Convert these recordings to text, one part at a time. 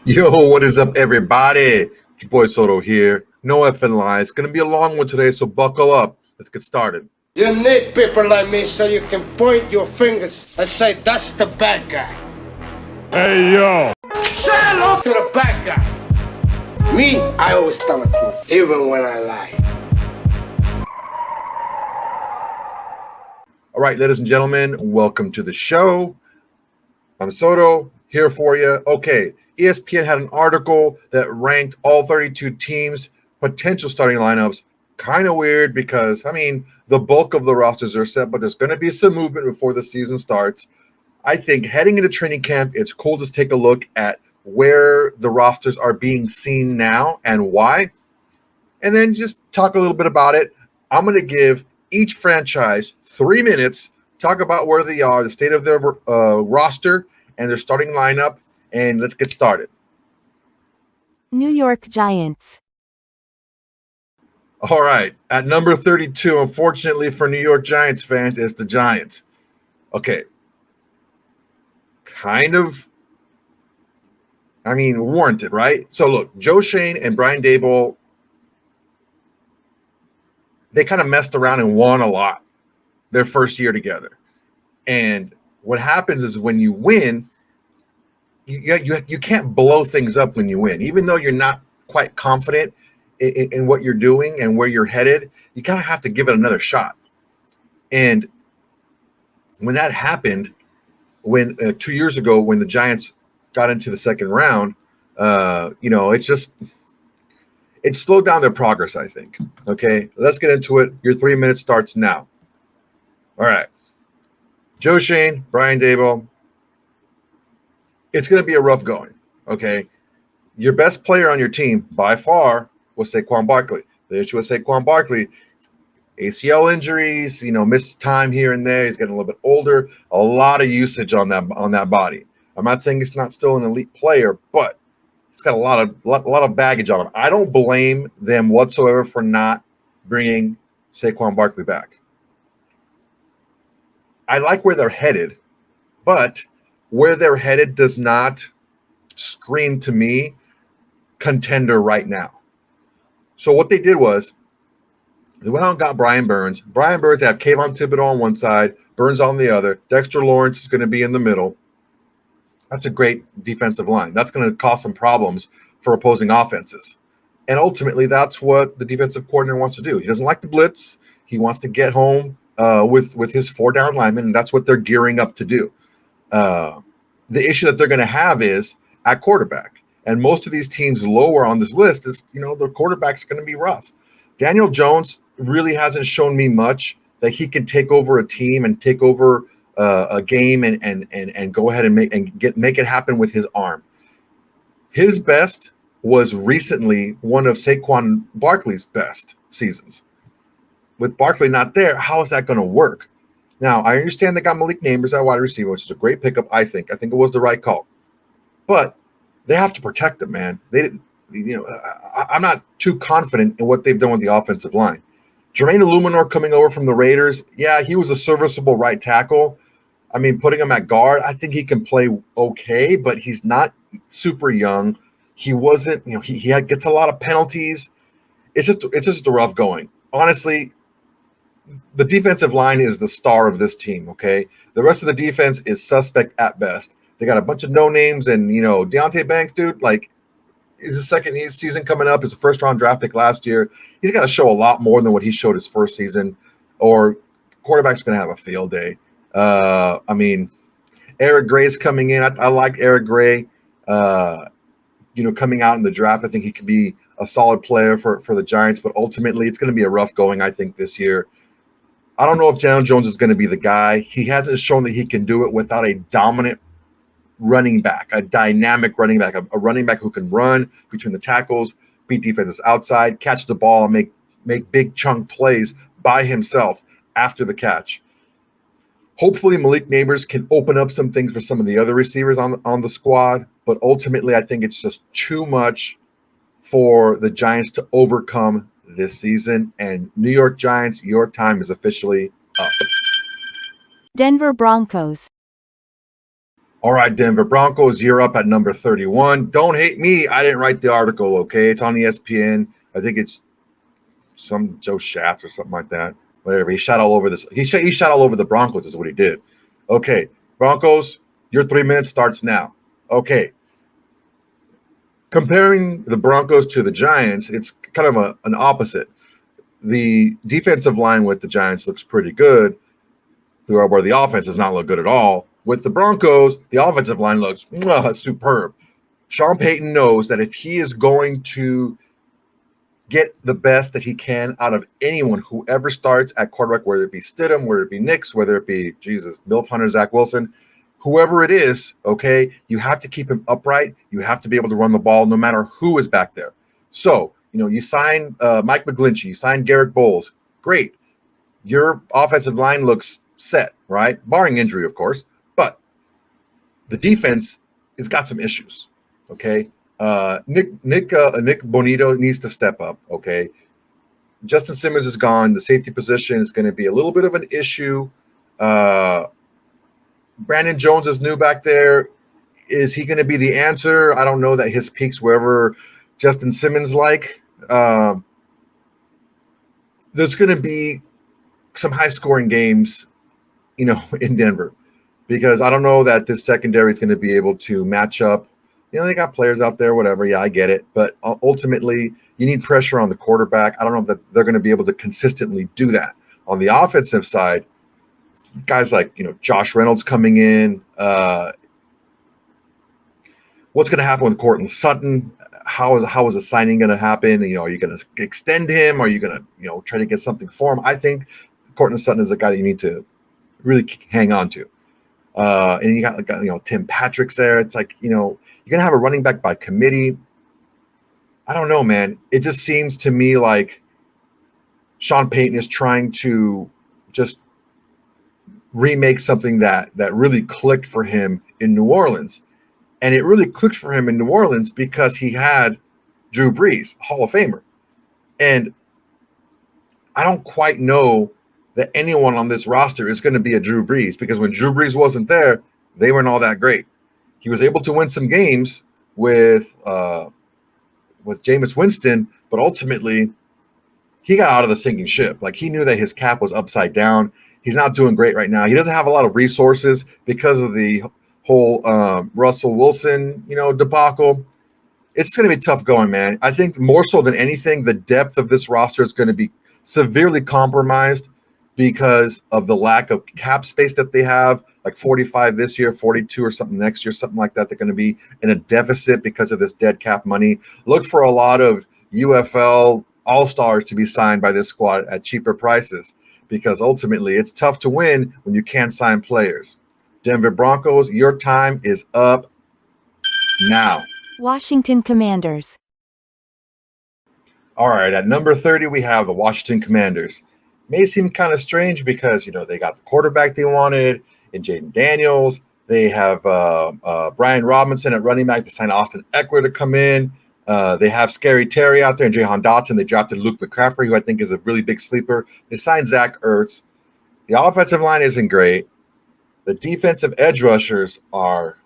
Yo, what is up, everybody? It's your boy Soto here. No effing lie. It's gonna be a long one today, so buckle up. Let's get started. You need people like me so you can point your fingers and say, that's the bad guy. Hey, yo. Say hello to the bad guy. Me, I always tell the truth, even when I lie. All right, ladies and gentlemen, welcome to the show. I'm Soto, here for you. Okay, ESPN had an article that ranked all 32 teams' potential starting lineups. Kind of weird because, the bulk of the rosters are set, but there's going to be some movement before the season starts. I think heading into training camp, it's cool to take a look at where the rosters are being seen now and why, and then just talk a little bit about it. I'm going to give each franchise 3 minutes, talk about where they are, the state of their roster, and their starting lineup, and let's get started. New York Giants. All right, at number 32, unfortunately for New York Giants fans, it's the Giants. Okay, warranted, right? So look, Joe Shane and Brian Daboll, they kind of messed around and won a lot their first year together. And what happens is when you win, you can't blow things up when you win. Even though you're not quite confident in what you're doing and where you're headed, you kind of have to give it another shot. And when that happened, when 2 years ago, when the Giants got into the second round, it slowed down their progress, I think. Okay, let's get into it. Your 3 minutes starts now. All right. Joe Shane, Brian Daboll. It's going to be a rough going, okay? Your best player on your team, by far, was Saquon Barkley. The issue with Saquon Barkley, ACL injuries, missed time here and there. He's getting a little bit older. A lot of usage on that body. I'm not saying he's not still an elite player, but he's got a lot of baggage on him. I don't blame them whatsoever for not bringing Saquon Barkley back. I like where they're headed, but where they're headed does not scream to me contender right now. So what they did was they went out and got Brian Burns. Brian Burns have Kayvon Thibodeau on one side, Burns on the other. Dexter Lawrence is going to be in the middle. That's a great defensive line. That's going to cause some problems for opposing offenses. And ultimately, that's what the defensive coordinator wants to do. He doesn't like the blitz. He wants to get home with his 4-down linemen, and that's what they're gearing up to do. The issue that they're going to have is at quarterback. And most of these teams lower on this list is, their quarterback's going to be rough. Daniel Jones really hasn't shown me much that he can take over a team and take over a game and go ahead and make it happen with his arm. His best was recently one of Saquon Barkley's best seasons. With Barkley not there, how is that going to work? Now, I understand they got Malik Neighbors at wide receiver, which is a great pickup, I think. I think it was the right call. But they have to protect him, man. I'm not too confident in what they've done with the offensive line. Jermaine Illuminor coming over from the Raiders, yeah, he was a serviceable right tackle. Putting him at guard, I think he can play okay, but he's not super young. He wasn't, he gets a lot of penalties. It's just a rough going. Honestly, the defensive line is the star of this team, okay? The rest of the defense is suspect at best. They got a bunch of no-names, and, Deontay Banks, dude, is his second season coming up. He's a first-round draft pick last year. He's got to show a lot more than what he showed his first season, or quarterback's going to have a field day. Eric Gray's coming in. I like Eric Gray, coming out in the draft. I think he could be a solid player for the Giants, but ultimately it's going to be a rough going, I think, this year. I don't know if Daniel Jones is going to be the guy. He hasn't shown that he can do it without a dominant running back, a dynamic running back, a running back who can run between the tackles, beat defenses outside, catch the ball, and make big chunk plays by himself after the catch. Hopefully, Malik Neighbors can open up some things for some of the other receivers on the squad, but ultimately, I think it's just too much for the Giants to overcome this season. And New York Giants, your time is officially up. Denver Broncos. All right, Denver Broncos, you're up at number 31. Don't hate me. I didn't write the article, okay? It's on ESPN. I think it's some Joe Shaft or something like that. Whatever. He shot all over this. He shot all over the Broncos is what he did. Okay, Broncos, your 3 minutes starts now. Okay. Comparing the Broncos to the Giants, it's kind of an opposite. The defensive line with the Giants looks pretty good, where the offense does not look good at all. With the Broncos, the offensive line looks superb. Sean Payton knows that if he is going to get the best that he can out of anyone, whoever starts at quarterback, whether it be Stidham, whether it be Nix, whether it be, Milf Hunter, Zach Wilson, whoever it is, okay, you have to keep him upright. You have to be able to run the ball no matter who is back there. So, you sign Mike McGlinchey, you sign Garrett Bowles. Great. Your offensive line looks set, right? Barring injury, of course. But the defense has got some issues, okay? Nick Bonito needs to step up, okay? Justin Simmons is gone. The safety position is going to be a little bit of an issue. Brandon Jones is new back there. Is he going to be the answer? I don't know that his peaks wherever Justin Simmons like. There's going to be some high-scoring games, in Denver, because I don't know that this secondary is going to be able to match up. They got players out there, whatever. Yeah, I get it. But ultimately, you need pressure on the quarterback. I don't know that they're going to be able to consistently do that. On the offensive side, guys like, Josh Reynolds coming in. What's going to happen with Courtland Sutton? How is the signing going to happen? Are you going to extend him? Are you going to, try to get something for him? I think Courtland Sutton is a guy that you need to really hang on to. And you got, Tim Patrick's there. It's like, you're going to have a running back by committee. I don't know, man. It just seems to me like Sean Payton is trying to just remake something that really clicked for him in New Orleans. And it really clicked for him in New Orleans because he had Drew Brees, Hall of Famer. And I don't quite know that anyone on this roster is going to be a Drew Brees, because when Drew Brees wasn't there, they weren't all that great. He was able to win some games with Jameis Winston, but ultimately he got out of the sinking ship. Like, he knew that his cap was upside down. He's not doing great right now. He doesn't have a lot of resources because of the whole Russell Wilson, debacle. It's going to be tough going, man. I think more so than anything, the depth of this roster is going to be severely compromised because of the lack of cap space that they have, like 45 this year, 42 or something next year, something like that. They're going to be in a deficit because of this dead cap money. Look for a lot of UFL all-stars to be signed by this squad at cheaper prices, because ultimately it's tough to win when you can't sign players. Denver Broncos, your time is up now. Washington Commanders. All right, at number 30, we have the Washington Commanders. May seem kind of strange because, they got the quarterback they wanted in Jaden Daniels. They have Brian Robinson at running back to sign Austin Eckler to come in. They have Scary Terry out there and Jahan Dotson. They drafted Luke McCaffrey, who I think is a really big sleeper. They signed Zach Ertz. The offensive line isn't great. The defensive edge rushers are.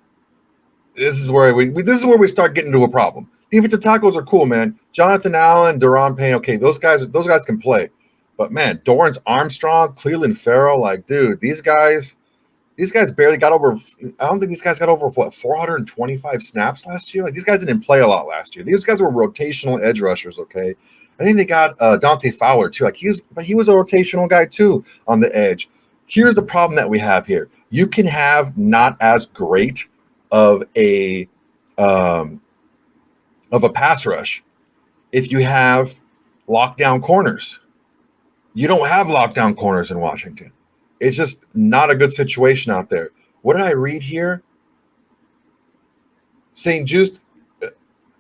This is where we start getting into a problem. Defensive tackles are cool, man. Jonathan Allen, Deron Payne, okay, those guys can play. But man, Dorrance Armstrong, Cleveland Farrell, like, dude, these guys barely got over. I don't think these guys got over 425 snaps last year. Like, these guys didn't play a lot last year. These guys were rotational edge rushers. Okay, I think they got Dante Fowler too. Like, he was a rotational guy too on the edge. Here's the problem that we have here. You can have not as great of a pass rush if you have lockdown corners. You don't have lockdown corners in Washington. It's just not a good situation out there. What did I read here?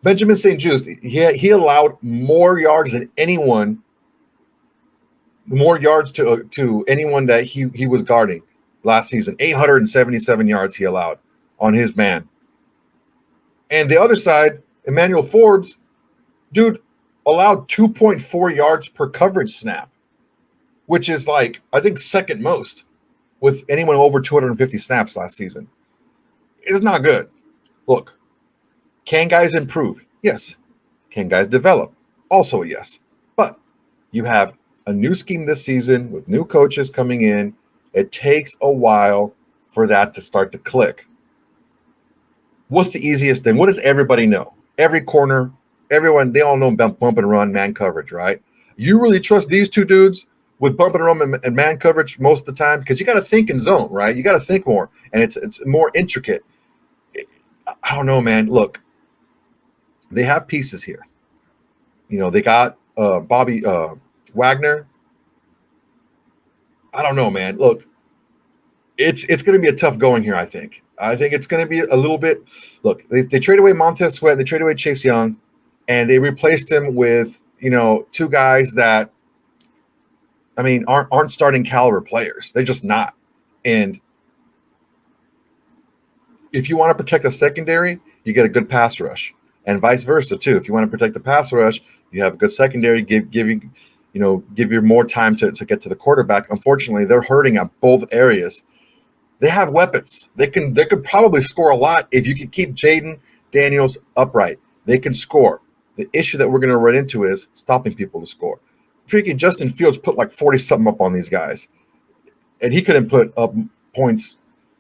Benjamin St-Juste, he allowed more yards than anyone, more yards to anyone that he was guarding last season. 877 yards he allowed on his man. And the other side, Emmanuel Forbes, dude, allowed 2.4 yards per coverage snap, which is like, I think, second most with anyone over 250 snaps last season. It's not good. Look, can guys improve? Yes. Can guys develop? Also, yes. But you have a new scheme this season with new coaches coming in. It takes a while for that to start to click. What's the easiest thing? What does everybody know? Every corner, everyone, they all know bump and run, man coverage, right? You really trust these two dudes with bump and run and man coverage most of the time? Because you got to think in zone, right? You got to think more, and it's more intricate. I don't know, man. Look, they have pieces here. They got Bobby Wagner. I don't know, man. Look, it's going to be a tough going here, I think. I think it's going to be a little bit. Look, they trade away Montez Sweat, they trade away Chase Young, and they replaced him with two guys that aren't starting caliber players. They're just not. And if you want to protect the secondary, you get a good pass rush, and vice versa too. If you want to protect the pass rush, you have a good secondary. Give you more time to get to the quarterback. Unfortunately, they're hurting at both areas. They have weapons. They could probably score a lot if you can keep Jaden Daniels upright. They can score. The issue that we're going to run into is stopping people to score. Freaking Justin Fields put like 40-something up on these guys, and he couldn't put up points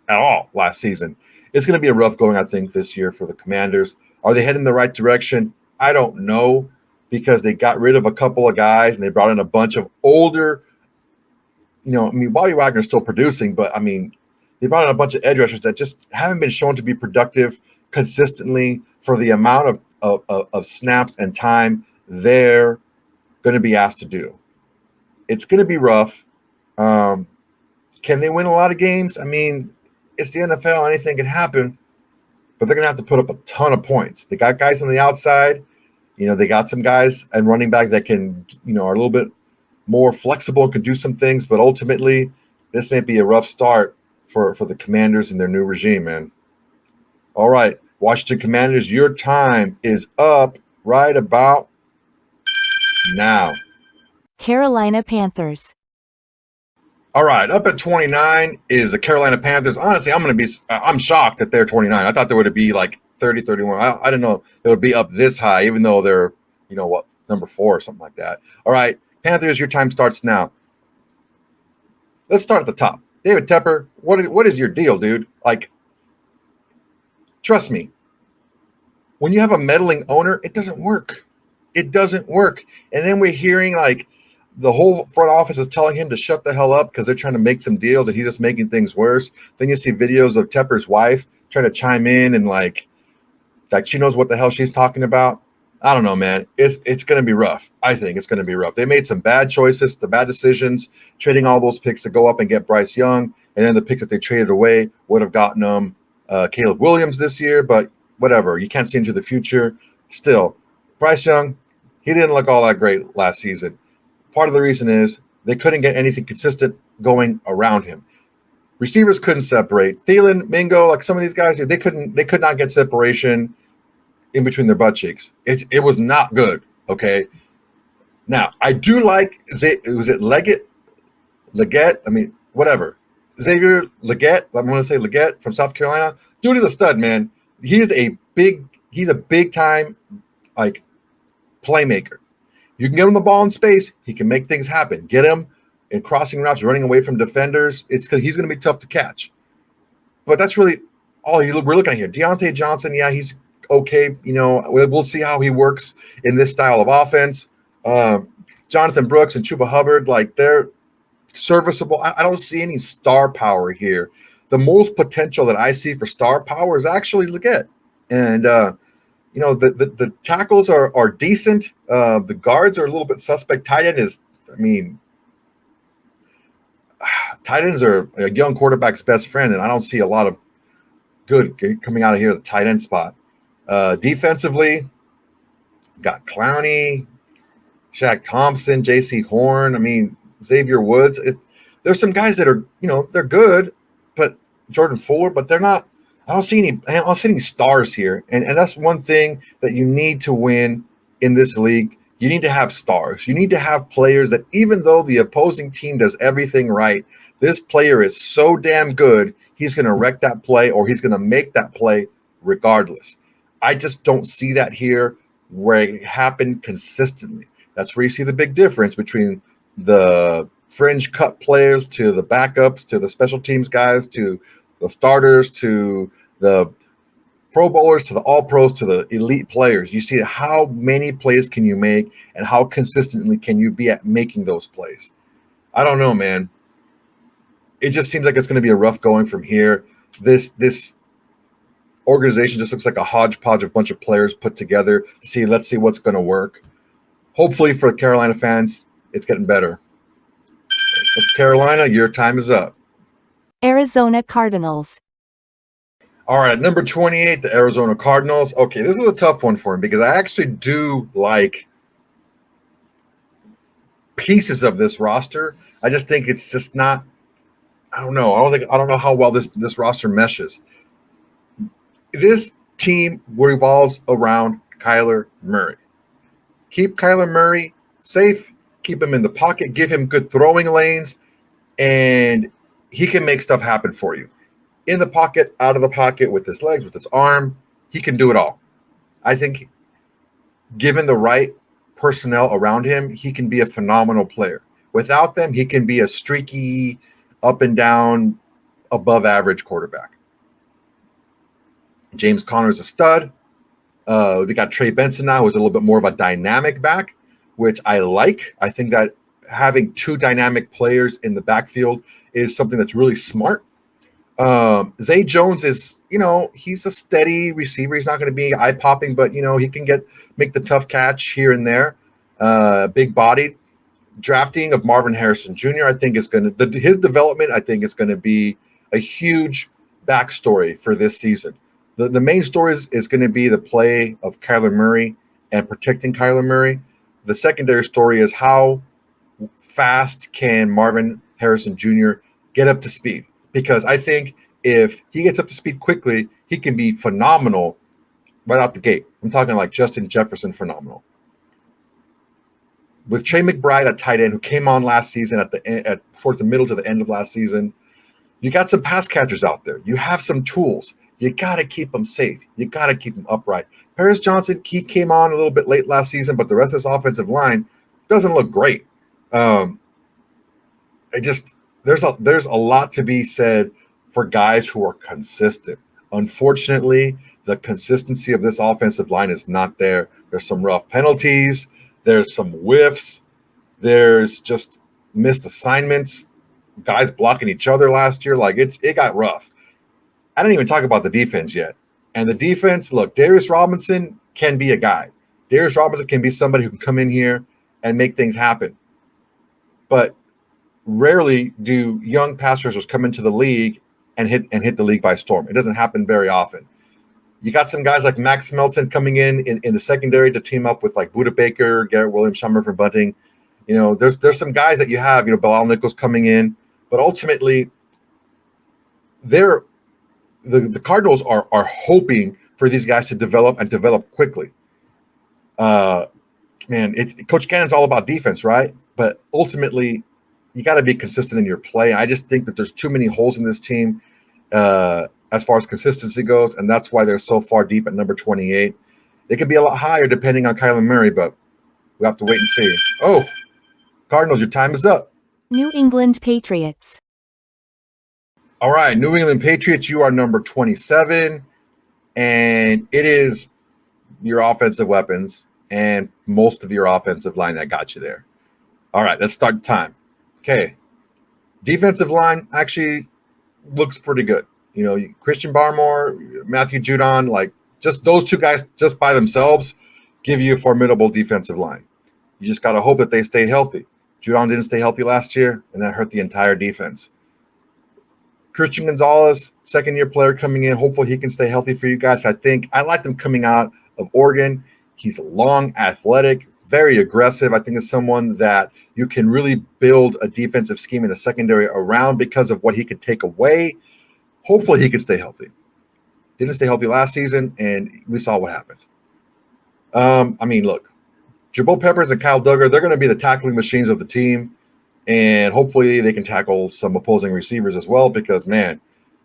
at all last season. It's going to be a rough going, I think, this year for the Commanders. Are they heading in the right direction? I don't know, because they got rid of a couple of guys and they brought in a bunch of older, Bobby Wagner's still producing, but they brought in a bunch of edge rushers that just haven't been shown to be productive consistently for the amount of snaps and time they're going to be asked to do. It's going to be rough. Can they win a lot of games? It's the NFL. Anything can happen, but they're going to have to put up a ton of points. They got guys on the outside. They got some guys and running back that can, are a little bit more flexible and can do some things, but ultimately this may be a rough start for the Commanders and their new regime, man. All right, Washington Commanders, your time is up right about now. Carolina Panthers. All right, up at 29 is the Carolina Panthers. Honestly, I'm shocked that they're 29. I thought they would be like 30, 31. I didn't know they would be up this high, even though they're, number 4 or something like that. All right, Panthers, your time starts now. Let's start at the top. David Tepper, what is your deal, dude? Trust me, when you have a meddling owner, it doesn't work. It doesn't work. And then we're hearing the whole front office is telling him to shut the hell up because they're trying to make some deals and he's just making things worse. Then you see videos of Tepper's wife trying to chime in and like she knows what the hell she's talking about. I don't know, man. It's going to be rough. I think it's going to be rough. They made some bad choices, some bad decisions, trading all those picks to go up and get Bryce Young. And then the picks that they traded away would have gotten them Caleb Williams this year. But whatever. You can't see into the future. Still, Bryce Young, he didn't look all that great last season. Part of the reason is they couldn't get anything consistent going around him. Receivers couldn't separate. Thielen, Mingo, some of these guys, they could not get separation in between their butt cheeks. It was not good. Okay. Now I do like was it Leggett? Whatever. Xavier Leggett. I'm going to say Leggett from South Carolina. Dude is a stud, man. He's a big time playmaker. You can get him the ball in space. He can make things happen. Get him in crossing routes, running away from defenders. He's going to be tough to catch. But that's really all we're looking at here. Deontay Johnson, yeah, he's okay. We'll see how he works in this style of offense. Jonathan Brooks and Chuba Hubbard, they're serviceable. I don't see any star power here. The most potential that I see for star power is actually Leggett. And, the tackles are decent. The guards are a little bit suspect. Tight end is, tight ends are a young quarterback's best friend, and I don't see a lot of good coming out of here, the tight end spot. Defensively, got Clowney, Shaq Thompson, J.C. Horn, Xavier Woods. There's some guys that are, they're good, but Jordan Fuller, but they're not. I don't see any stars here. And that's one thing that you need to win in this league. You need to have stars. You need to have players that even though the opposing team does everything right, this player is so damn good, he's going to wreck that play or he's going to make that play regardless. I just don't see that here where it happened consistently. That's where you see the big difference between the fringe cut players to the backups to the special teams guys to the starters to the Pro Bowlers to the All Pros to the elite players. You see how many plays can you make and how consistently can you be at making those plays. I don't know, man. It just seems like it's going to be a rough going from here. This organization just looks like a hodgepodge of a bunch of players put together to see. Let's see what's going to work. Hopefully for Carolina fans, it's getting better. Carolina, your time is up. Arizona Cardinals. All right, number 28, the Arizona Cardinals. Okay, this is a tough one for him because I actually do like pieces of this roster. I just think it's just not. I don't know. I don't know how well this roster meshes. This team revolves around Kyler Murray. Keep Kyler Murray safe. Keep him in the pocket. Give him good throwing lanes, and he can make stuff happen for you. In the pocket, out of the pocket, with his legs, with his arm, he can do it all. I think given the right personnel around him, he can be a phenomenal player. Without them, he can be a streaky, up and down, above average quarterback. James Conner's a stud. They got Trey Benson now, who's a little bit more of a dynamic back, which I like. I think that having two dynamic players in the backfield is something that's really smart. Zay Jones is, he's a steady receiver. He's not going to be eye-popping, but, he can make the tough catch here and there. Big-bodied. Drafting of Marvin Harrison Jr., I think is going to – his development, I think, is going to be a huge backstory for this season. The main story is going to be the play of Kyler Murray and protecting Kyler Murray. The secondary story is how fast can Marvin Harrison Jr. get up to speed. Because I think if he gets up to speed quickly, he can be phenomenal right out the gate. I'm talking like Justin Jefferson phenomenal. With Trey McBride at tight end, who came on last season towards the middle to the end of last season, you got some pass catchers out there. You have some tools. You got to keep them safe. You got to keep them upright. Paris Johnson, he came on a little bit late last season, but the rest of this offensive line doesn't look great. There's a lot to be said for guys who are consistent. Unfortunately, the consistency of this offensive line is not there. There's some rough penalties. There's some whiffs. There's just missed assignments. Guys blocking each other last year. Like it got rough. I didn't even talk about the defense yet. And the defense, look, Darius Robinson can be a guy. Darius Robinson can be somebody who can come in here and make things happen. But rarely do young pass rushers come into the league and hit the league by storm. It doesn't happen very often. You got some guys like Max Melton coming in the secondary to team up with like Buda Baker, Garrett Williams, Sean Murphy Bunting. There's some guys that you have, Bilal Nichols coming in, but ultimately the Cardinals are hoping for these guys to develop quickly. Coach Cannon's all about defense, right? But ultimately, you got to be consistent in your play. I just think that there's too many holes in this team as far as consistency goes, and that's why they're so far deep at number 28. It can be a lot higher depending on Kyler Murray, but we have to wait and see. Oh, Cardinals, your time is up. New England Patriots. All right, New England Patriots, you are number 27, and it is your offensive weapons and most of your offensive line that got you there. All right, let's start the time. Okay, defensive line actually looks pretty good. Christian Barmore, Matthew Judon, like just those two guys just by themselves give you a formidable defensive line. You just got to hope that they stay healthy. Judon didn't stay healthy last year, and that hurt the entire defense. Christian Gonzalez, second-year player coming in. Hopefully he can stay healthy for you guys. I like him coming out of Oregon. He's long, athletic, very aggressive. I think it's someone that you can really build a defensive scheme in the secondary around because of what he can take away. Hopefully he can stay healthy. Didn't stay healthy last season, and we saw what happened. Look, Jabot Peppers and Kyle Duggar, they're going to be the tackling machines of the team, and hopefully they can tackle some opposing receivers as well because, man,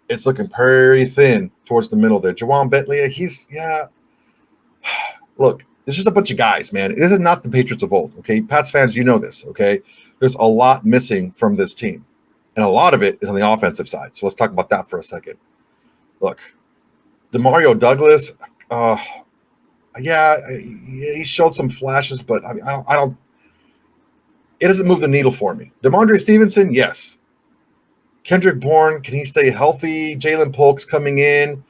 it's looking pretty thin towards the middle there. Jawan Bentley, look, it's just a bunch of guys, man. This is not the Patriots of old, okay? Pats fans, you know this, okay? There's a lot missing from this team, and a lot of it is on the offensive side. So let's talk about that for a second. Look, DeMario Douglas, he showed some flashes, but I don't. It doesn't move the needle for me. DeMondre Stevenson, yes. Kendrick Bourne, can he stay healthy? Jalen Polk's coming in.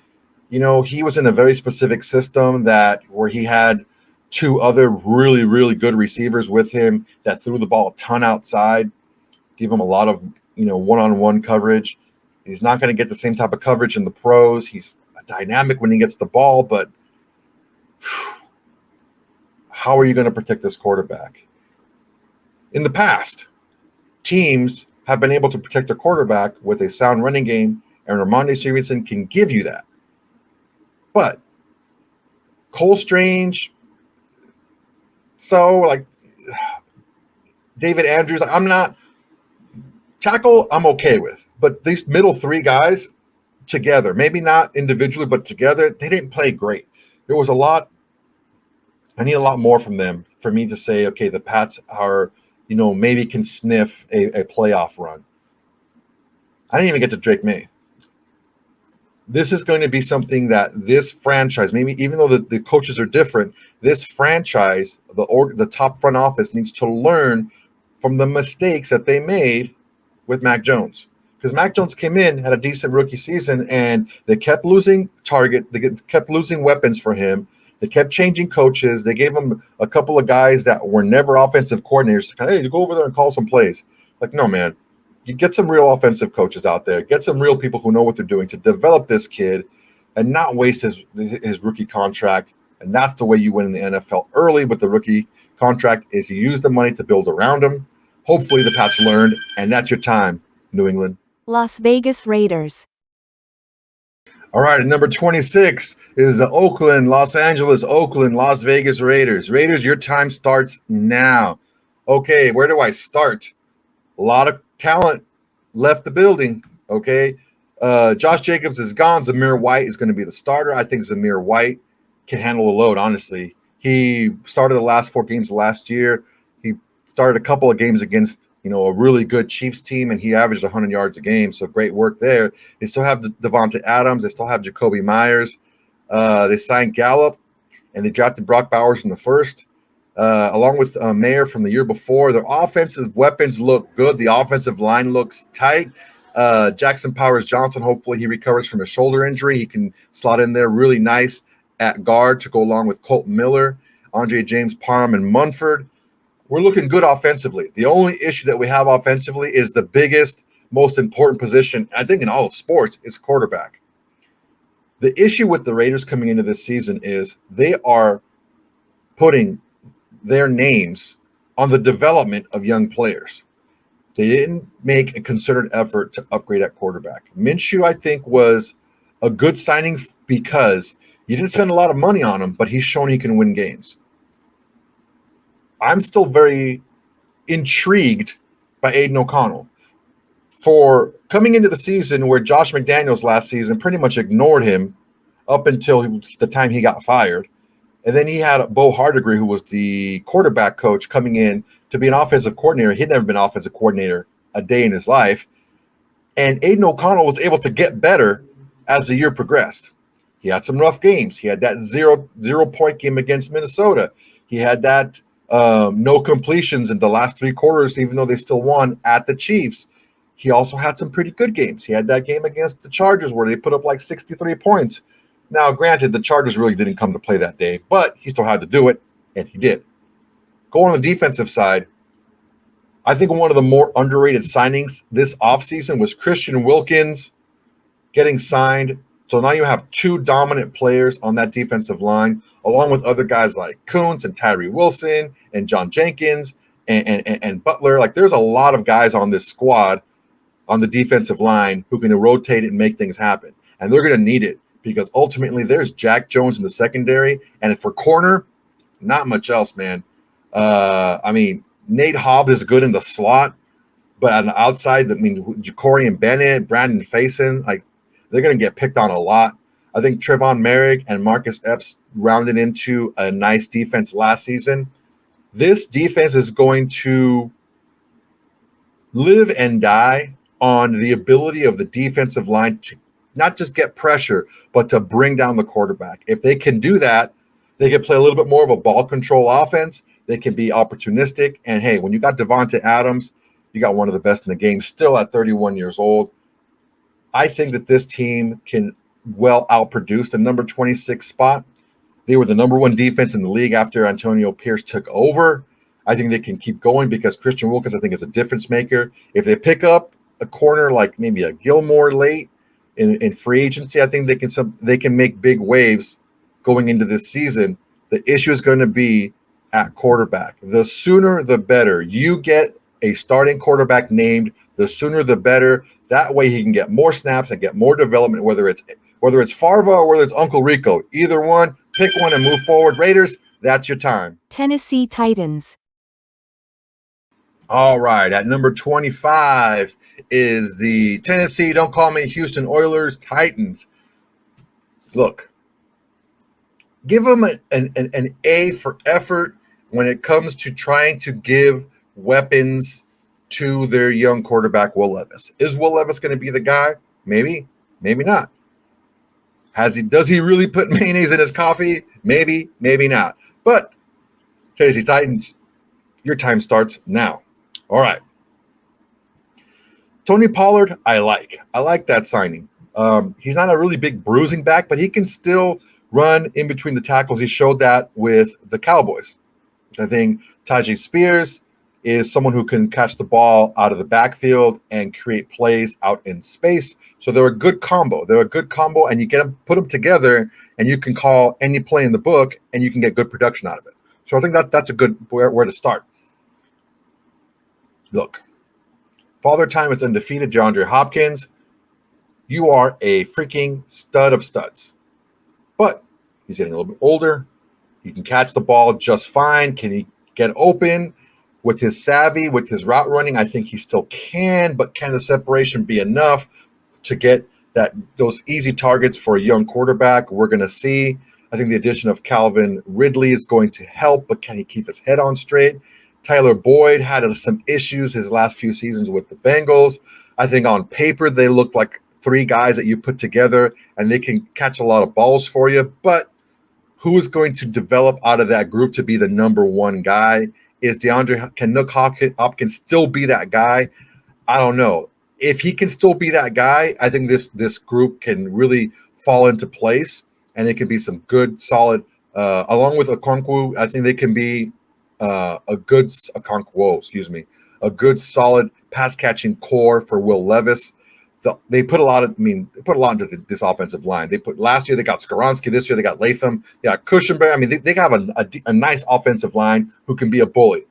You know, he was in a very specific system where he had two other really, really good receivers with him that threw the ball a ton outside, gave him a lot of, one-on-one coverage. He's not going to get the same type of coverage in the pros. He's dynamic when he gets the ball, but how are you going to protect this quarterback? In the past, teams have been able to protect their quarterback with a sound running game, and Ramondre Stevenson can give you that. But Cole Strange, David Andrews, I'm okay with. But these middle three guys together, maybe not individually, but together, they didn't play great. There was I need a lot more from them for me to say, okay, the Pats are, maybe can sniff a playoff run. I didn't even get to Drake May. This is going to be something that this franchise, maybe even though the coaches are different, this franchise, the top front office needs to learn from the mistakes that they made with Mac Jones. Because Mac Jones came in, had a decent rookie season, and they kept losing they kept losing weapons for him. They kept changing coaches. They gave him a couple of guys that were never offensive coordinators. Hey, go over there and call some plays. Like, no, man. You get some real offensive coaches out there. Get some real people who know what they're doing to develop this kid and not waste his rookie contract. And that's the way you win in the NFL early with the rookie contract is you use the money to build around him. Hopefully the Pats learned, and that's your time, New England. Las Vegas Raiders. All right, and number 26 is the Los Angeles, Las Vegas Raiders. Raiders, your time starts now. Okay, where do I start? A lot of talent left the building, okay? Josh Jacobs is gone. Zamir White is going to be the starter. I think Zamir White can handle the load, honestly. He started the last 4 games last year. He started a couple of games against a really good Chiefs team, and he averaged 100 yards a game, so great work there. They still have Devontae Adams. They still have Jacoby Myers. They signed Gallup, and they drafted Brock Bowers in the first, along with Mayer from the year before. Their offensive weapons look good. The offensive line looks tight. Jackson Powers-Johnson, hopefully he recovers from a shoulder injury. He can slot in there really nice at guard to go along with Colt Miller, Andre James, Parham, and Munford. We're looking good offensively. The only issue that we have offensively is the biggest, most important position, I think, in all of sports is quarterback. The issue with the Raiders coming into this season is they are putting their names on the development of young players. They didn't make a concerted effort to upgrade at quarterback. Minshew, I think, was a good signing because you didn't spend a lot of money on him, but he's shown he can win games. I'm still very intrigued by Aiden O'Connell for coming into the season where Josh McDaniels last season pretty much ignored him up until the time he got fired. And then he had Bo Hardigree, who was the quarterback coach, coming in to be an offensive coordinator. He'd never been offensive coordinator a day in his life. And Aiden O'Connell was able to get better as the year progressed. He had some rough games. He had that zero-point game against Minnesota. He had that no completions in the last 3 quarters, even though they still won at the Chiefs. He also had some pretty good games. He had that game against the Chargers where they put up like 63 points. Now, granted, the Chargers really didn't come to play that day, but he still had to do it, and he did. Going on the defensive side, I think one of the more underrated signings this offseason was Christian Wilkins getting signed. So now you have 2 dominant players on that defensive line, along with other guys like Kuntz and Tyree Wilson and John Jenkins and Butler. Like, there's a lot of guys on this squad on the defensive line who can rotate it and make things happen. And they're going to need it because ultimately there's Jack Jones in the secondary. And for corner, not much else, man. Nate Hobbs is good in the slot, but on the outside, Ja'Cory and Bennett, Brandon Faison, like, they're going to get picked on a lot. I think Trevon Merrick and Marcus Epps rounded into a nice defense last season. This defense is going to live and die on the ability of the defensive line to not just get pressure, but to bring down the quarterback. If they can do that, they can play a little bit more of a ball control offense. They can be opportunistic. And hey, when you got Devontae Adams, you got one of the best in the game, still at 31 years old. I think that this team can well outproduce the number 26 spot. They were the number one defense in the league after Antonio Pierce took over. I think they can keep going because Christian Wilkins, I think, is a difference maker. If they pick up a corner like maybe a Gilmore late in free agency, I think they can make big waves going into this season. The issue is going to be at quarterback. The sooner the better. You get a starting quarterback named, the sooner the better. That way he can get more snaps and get more development, whether it's Farva or whether it's Uncle Rico. Either one, pick one and move forward. Raiders, that's your time. Tennessee Titans. All right, at number 25 is the Tennessee, don't call me Houston Oilers, Titans. Look, give them an A for effort when it comes to trying to give weapons to their young quarterback, Will Levis. Is Will Levis going to be the guy? Maybe, maybe not. Does he really put mayonnaise in his coffee? Maybe, maybe not. But Tennessee Titans, your time starts now. All right. Tony Pollard, I like that signing. He's not a really big bruising back, but he can still run in between the tackles. He showed that with the Cowboys. I think Tajay Spears is someone who can catch the ball out of the backfield and create plays out in space. So they're a good combo. And you put them together, and you can call any play in the book, and you can get good production out of it. So I think that's a good where to start. Look, Father Time is undefeated. DeAndre Hopkins, you are a freaking stud of studs. But he's getting a little bit older. He can catch the ball just fine. Can he get open with his savvy, with his route running? I think he still can, but can the separation be enough to get those easy targets for a young quarterback? We're going to see. I think the addition of Calvin Ridley is going to help, but can he keep his head on straight? Tyler Boyd had some issues his last few seasons with the Bengals. I think on paper they look like three guys that you put together and they can catch a lot of balls for you. But who is going to develop out of that group to be the number one guy? Can Nick Hopkins still be that guy? I don't know. If he can still be that guy, I think this group can really fall into place, and it can be some good, solid. Along with Okonkwo, I think they can be a good solid pass catching core for Will Levis. They put a lot into this offensive line. Last year they got Skoronski. This year they got Latham. They got Cushenberry. I mean, they have a nice offensive line who can be a bully.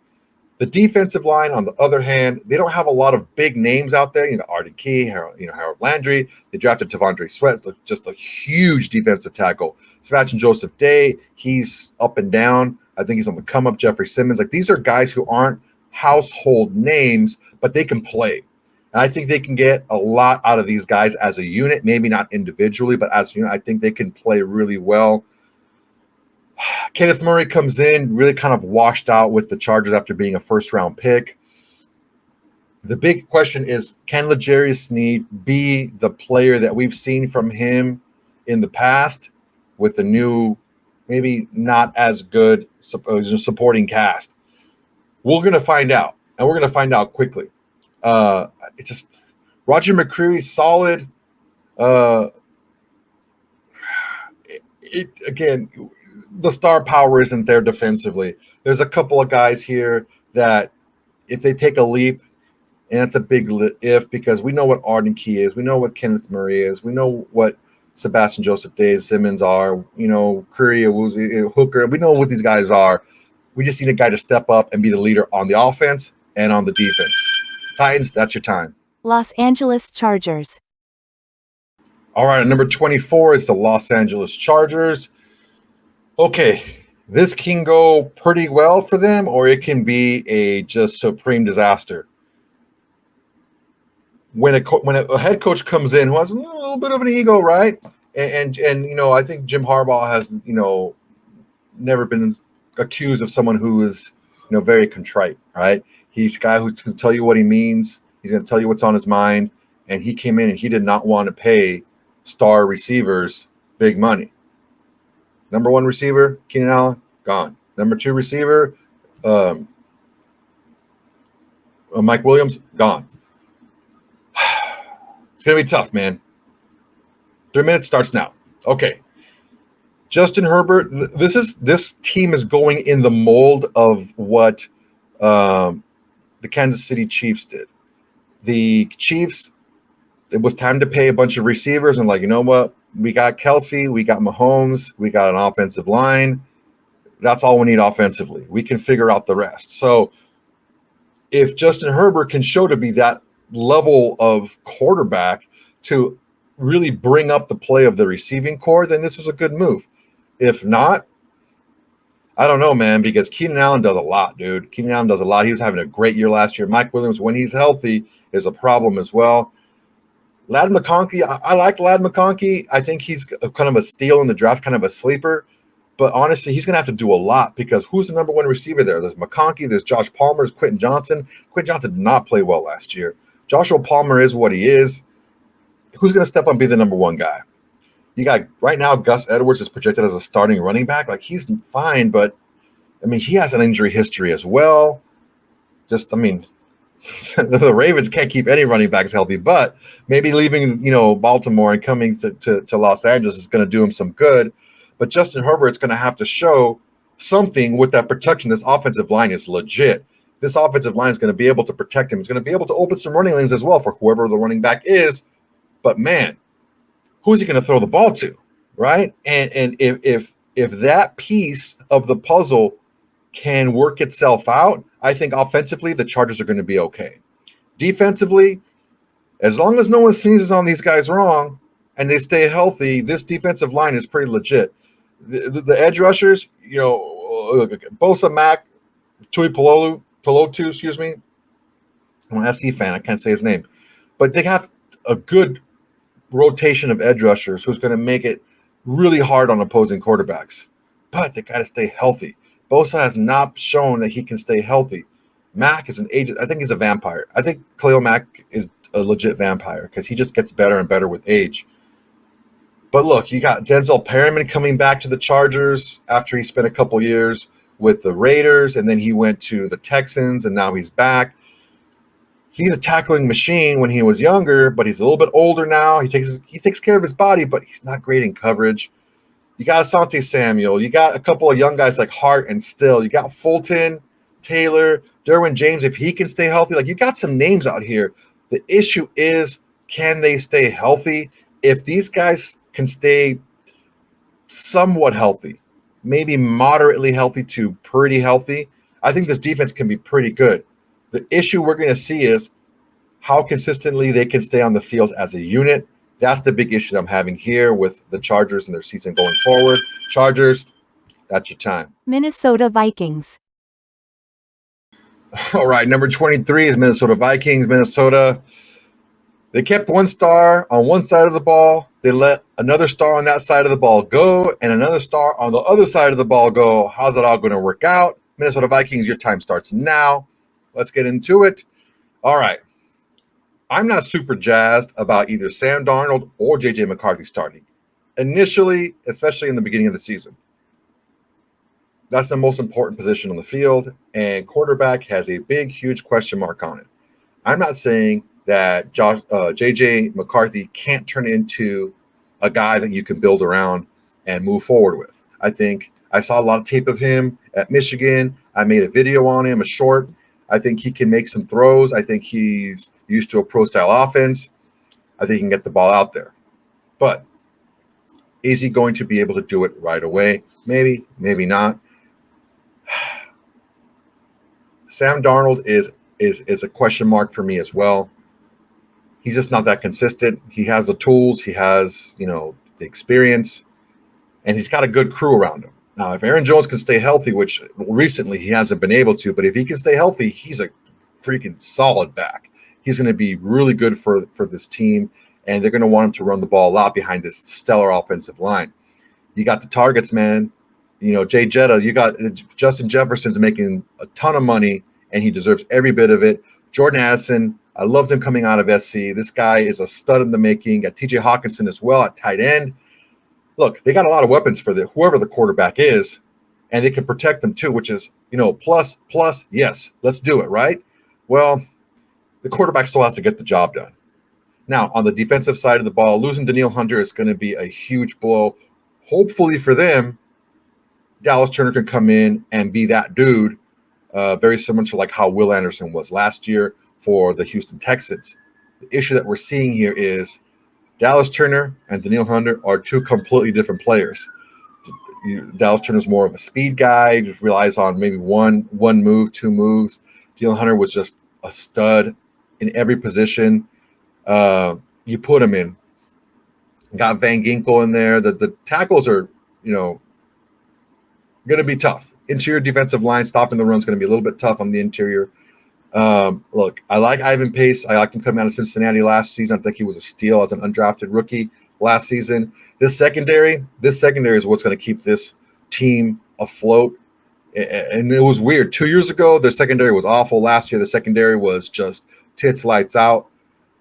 The defensive line, on the other hand, they don't have a lot of big names out there. Arden Key, Harold Landry. They drafted Tavondre Sweat, just a huge defensive tackle. Sebastian Joseph Day, he's up and down. I think he's on the come up. Jeffrey Simmons, these are guys who aren't household names, but they can play. And I think they can get a lot out of these guys as a unit, maybe not individually, but as a unit, I think they can play really well. Kenneth Murray comes in really kind of washed out with the Chargers after being a first-round pick. The big question is, can L'Jarius Sneed be the player that we've seen from him in the past with the new, maybe not as good supporting cast? We're going to find out, and we're going to find out quickly. It's just Roger McCreary's solid. Again, the star power isn't there defensively. There's a couple of guys here that if they take a leap, and it's a big if, because we know what Arden Key is, we know what Kenneth Murray is, we know what Sebastian Joseph Day, Simmons are, Curry, Awuzie, Hooker. We know what these guys are. We just need a guy to step up and be the leader on the offense and on the defense. Titans, that's your time. Los Angeles Chargers. All right, at number 24 is the Los Angeles Chargers. Okay, this can go pretty well for them, or it can be a just supreme disaster. When a head coach comes in who has a little little bit of an ego, right? And I think Jim Harbaugh has never been accused of someone who is very contrite, right? He's a guy who's going to tell you what he means. He's going to tell you what's on his mind. And he came in and he did not want to pay star receivers big money. Number one receiver, Keenan Allen, gone. Number two receiver, Mike Williams, gone. It's going to be tough, man. 3 minutes starts now. Okay. Justin Herbert, this team is going in the mold of what the Kansas City Chiefs did. The Chiefs, it was time to pay a bunch of receivers and you know what? We got Kelsey, we got Mahomes, we got an offensive line. That's all we need offensively. We can figure out the rest. So if Justin Herbert can show to be that level of quarterback to really bring up the play of the receiving core, then this was a good move. If not, I don't know, man, because Keenan Allen does a lot, dude. Keenan Allen does a lot. He was having a great year last year. Mike Williams, when he's healthy, is a problem as well. Ladd McConkey, I like Ladd McConkey. I think he's kind of a steal in the draft, kind of a sleeper. But honestly, he's going to have to do a lot because who's the number one receiver there? There's McConkey, there's Josh Palmer, there's Quentin Johnson. Quentin Johnson did not play well last year. Joshua Palmer is what he is. Who's going to step up and be the number one guy? You got right now Gus Edwards is projected as a starting running back. He's fine, but he has an injury history as well. The Ravens can't keep any running backs healthy, but maybe leaving, Baltimore and coming to Los Angeles is going to do him some good. But Justin Herbert's going to have to show something with that protection. This offensive line is legit. This offensive line is going to be able to protect him. It's going to be able to open some running lanes as well for whoever the running back is. But man, who's he going to throw the ball to, right? And if that piece of the puzzle can work itself out, I think offensively the Chargers are going to be okay. Defensively, as long as no one sneezes on these guys wrong and they stay healthy, this defensive line is pretty legit. The edge rushers, Bosa, Mack, Tui Pelotu, excuse me. I'm an SC fan. I can't say his name. But they have a good rotation of edge rushers who's going to make it really hard on opposing quarterbacks. But they got to stay healthy. Bosa has not shown that he can stay healthy. Mack is an agent. I think he's a vampire. I think Khalil Mack is a legit vampire because he just gets better and better with age. But look, you got Denzel Perryman coming back to the Chargers after he spent a couple years with the Raiders, and then he went to the Texans, and now he's back. He's a tackling machine when he was younger, but he's a little bit older now. He takes care of his body, but he's not great in coverage. You got Asante Samuel. You got a couple of young guys like Hart and Still. You got Fulton, Taylor, Derwin James. If he can stay healthy, you got some names out here. The issue is, can they stay healthy? If these guys can stay somewhat healthy, maybe moderately healthy to pretty healthy, I think this defense can be pretty good. The issue we're going to see is how consistently they can stay on the field as a unit. That's the big issue I'm having here with the Chargers and their season going forward. Chargers, that's your time. Minnesota Vikings. All right, number 23 is Minnesota Vikings. Minnesota, they kept one star on one side of the ball. They let another star on that side of the ball go and another star on the other side of the ball go. How's that all going to work out? Minnesota Vikings, your time starts now. Let's get into it. All right. I'm not super jazzed about either Sam Darnold or J.J. McCarthy starting. Initially, especially in the beginning of the season. That's the most important position on the field, and quarterback has a big, huge question mark on it. I'm not saying that J.J. McCarthy can't turn into a guy that you can build around and move forward with. I think I saw a lot of tape of him at Michigan. I made a video on him, a short. I think he can make some throws. I think he's used to a pro-style offense. I think he can get the ball out there. But is he going to be able to do it right away? Maybe, maybe not. Sam Darnold is a question mark for me as well. He's just not that consistent. He has the tools. He has, the experience. And he's got a good crew around him. Now, if Aaron Jones can stay healthy, which recently he hasn't been able to, but if he can stay healthy, he's a freaking solid back. He's going to be really good for this team. and they're going to want him to run the ball a lot behind this stellar offensive line. You got the targets, man. Jay Jetta, you got Justin Jefferson's making a ton of money, and he deserves every bit of it. Jordan Addison, I loved him coming out of SC. This guy is a stud in the making. Got TJ Hawkinson as well at tight end. Look, they got a lot of weapons for whoever the quarterback is, and they can protect them too, which is, plus, yes, let's do it, right? Well, the quarterback still has to get the job done. Now, on the defensive side of the ball, losing Danielle Hunter is going to be a huge blow. Hopefully for them, Dallas Turner can come in and be that dude, very similar to like how Will Anderson was last year for the Houston Texans. The issue that we're seeing here is Dallas Turner and Danielle Hunter are two completely different players. Dallas Turner's more of a speed guy, just relies on maybe one move, two moves. Danielle Hunter was just a stud in every position you put him in. Got Van Ginkel in there. The tackles are, going to be tough. Interior defensive line, stopping the run is going to be a little bit tough on the interior. Look, I like Ivan Pace. I liked him coming out of Cincinnati last season. I think he was a steal as an undrafted rookie last season. This secondary is what's going to keep this team afloat. And it was weird. 2 years ago, their secondary was awful. Last year, the secondary was just tits lights out.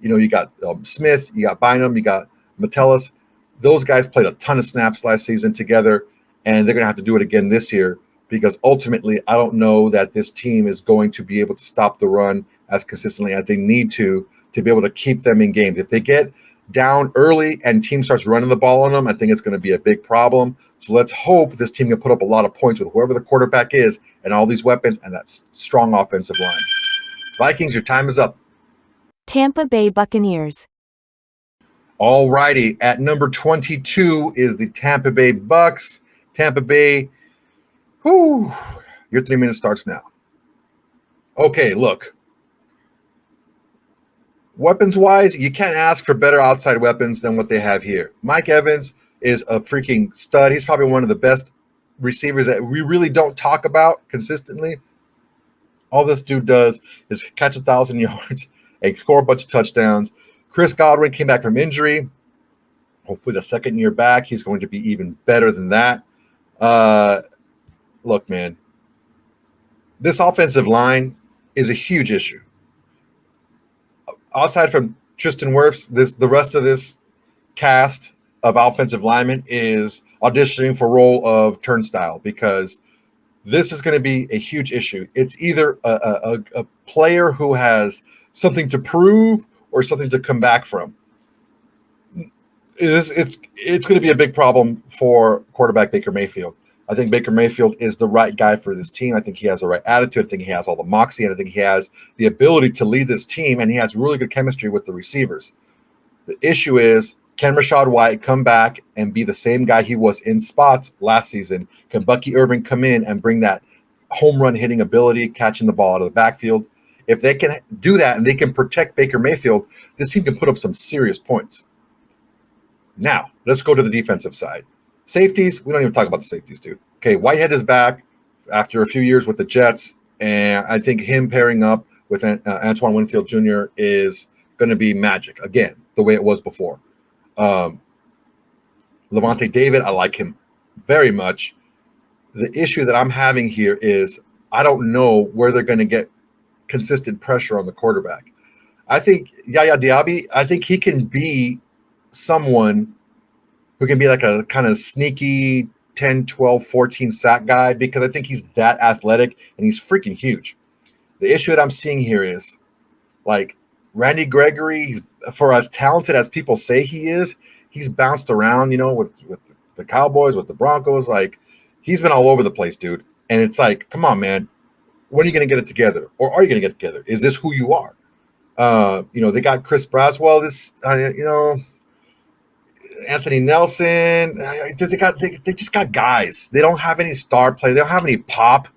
You got Smith, you got Bynum, you got Metellus. Those guys played a ton of snaps last season together, and they're going to have to do it again this year because ultimately I don't know that this team is going to be able to stop the run as consistently as they need to be able to keep them in games. If they get down early and team starts running the ball on them, I think it's going to be a big problem. So let's hope this team can put up a lot of points with whoever the quarterback is and all these weapons and that strong offensive line. Vikings, your time is up. Tampa Bay Buccaneers. All righty. At number 22 is the Tampa Bay Bucks. Tampa Bay, your 3 minutes starts now. Okay, look. Weapons-wise, you can't ask for better outside weapons than what they have here. Mike Evans is a freaking stud. He's probably one of the best receivers that we really don't talk about consistently. All this dude does is catch 1,000 yards and score a bunch of touchdowns. Chris Godwin came back from injury. Hopefully the second year back, he's going to be even better than that. Look, man, this offensive line is a huge issue. Outside from Tristan Wirfs, the rest of this cast of offensive linemen is auditioning for role of turnstile because this is going to be a huge issue. It's either a player who has something to prove or something to come back from. It's going to be a big problem for quarterback Baker Mayfield. I think Baker Mayfield is the right guy for this team. I think he has the right attitude. I think he has all the moxie, and I think he has the ability to lead this team, and he has really good chemistry with the receivers. The issue is, can Rachaad White come back and be the same guy he was in spots last season? Can Bucky Irving come in and bring that home run hitting ability, catching the ball out of the backfield? If they can do that and they can protect Baker Mayfield, this team can put up some serious points. Now, let's go to the defensive side. Safeties, we don't even talk about the safeties, dude. Okay, Whitehead is back after a few years with the Jets, and I think him pairing up with Antoine Winfield Jr. is going to be magic, again, the way it was before. Levante David, I like him very much. The issue that I'm having here is I don't know where they're going to get consistent pressure on the quarterback. I think Yaya Diaby, I think he can be someone who can be like a kind of sneaky 10, 12, 14 sack guy because I think he's that athletic and he's freaking huge. The issue that I'm seeing here is like Randy Gregory, for as talented as people say he is, he's bounced around, with the Cowboys, with the Broncos. Like he's been all over the place, dude. And it's like, come on, man. When are you going to get it together? Or are you going to get it together? Is this who you are? They got Chris Braswell, Anthony Nelson. They just got guys. They don't have any star play. They don't have any pop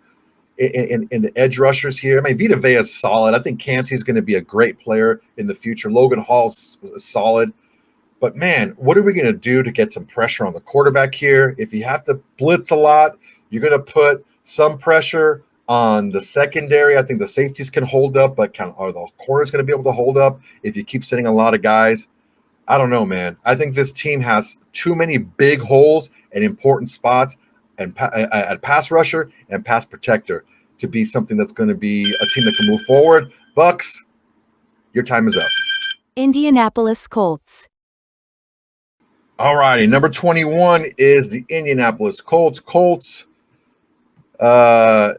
in the edge rushers here. I mean, Vita Vea is solid. I think Kancey is going to be a great player in the future. Logan Hall's solid. But, man, what are we going to do to get some pressure on the quarterback here? If you have to blitz a lot, you're going to put some pressure on the secondary. I think the safeties can hold up, but are the corners going to be able to hold up if you keep sending a lot of guys? I don't know, man. I think this team has too many big holes and important spots and at pass rusher and pass protector to be something that's going to be a team that can move forward. Bucks, your time is up. Indianapolis Colts. All righty, number 21 is the Indianapolis Colts. Colts, a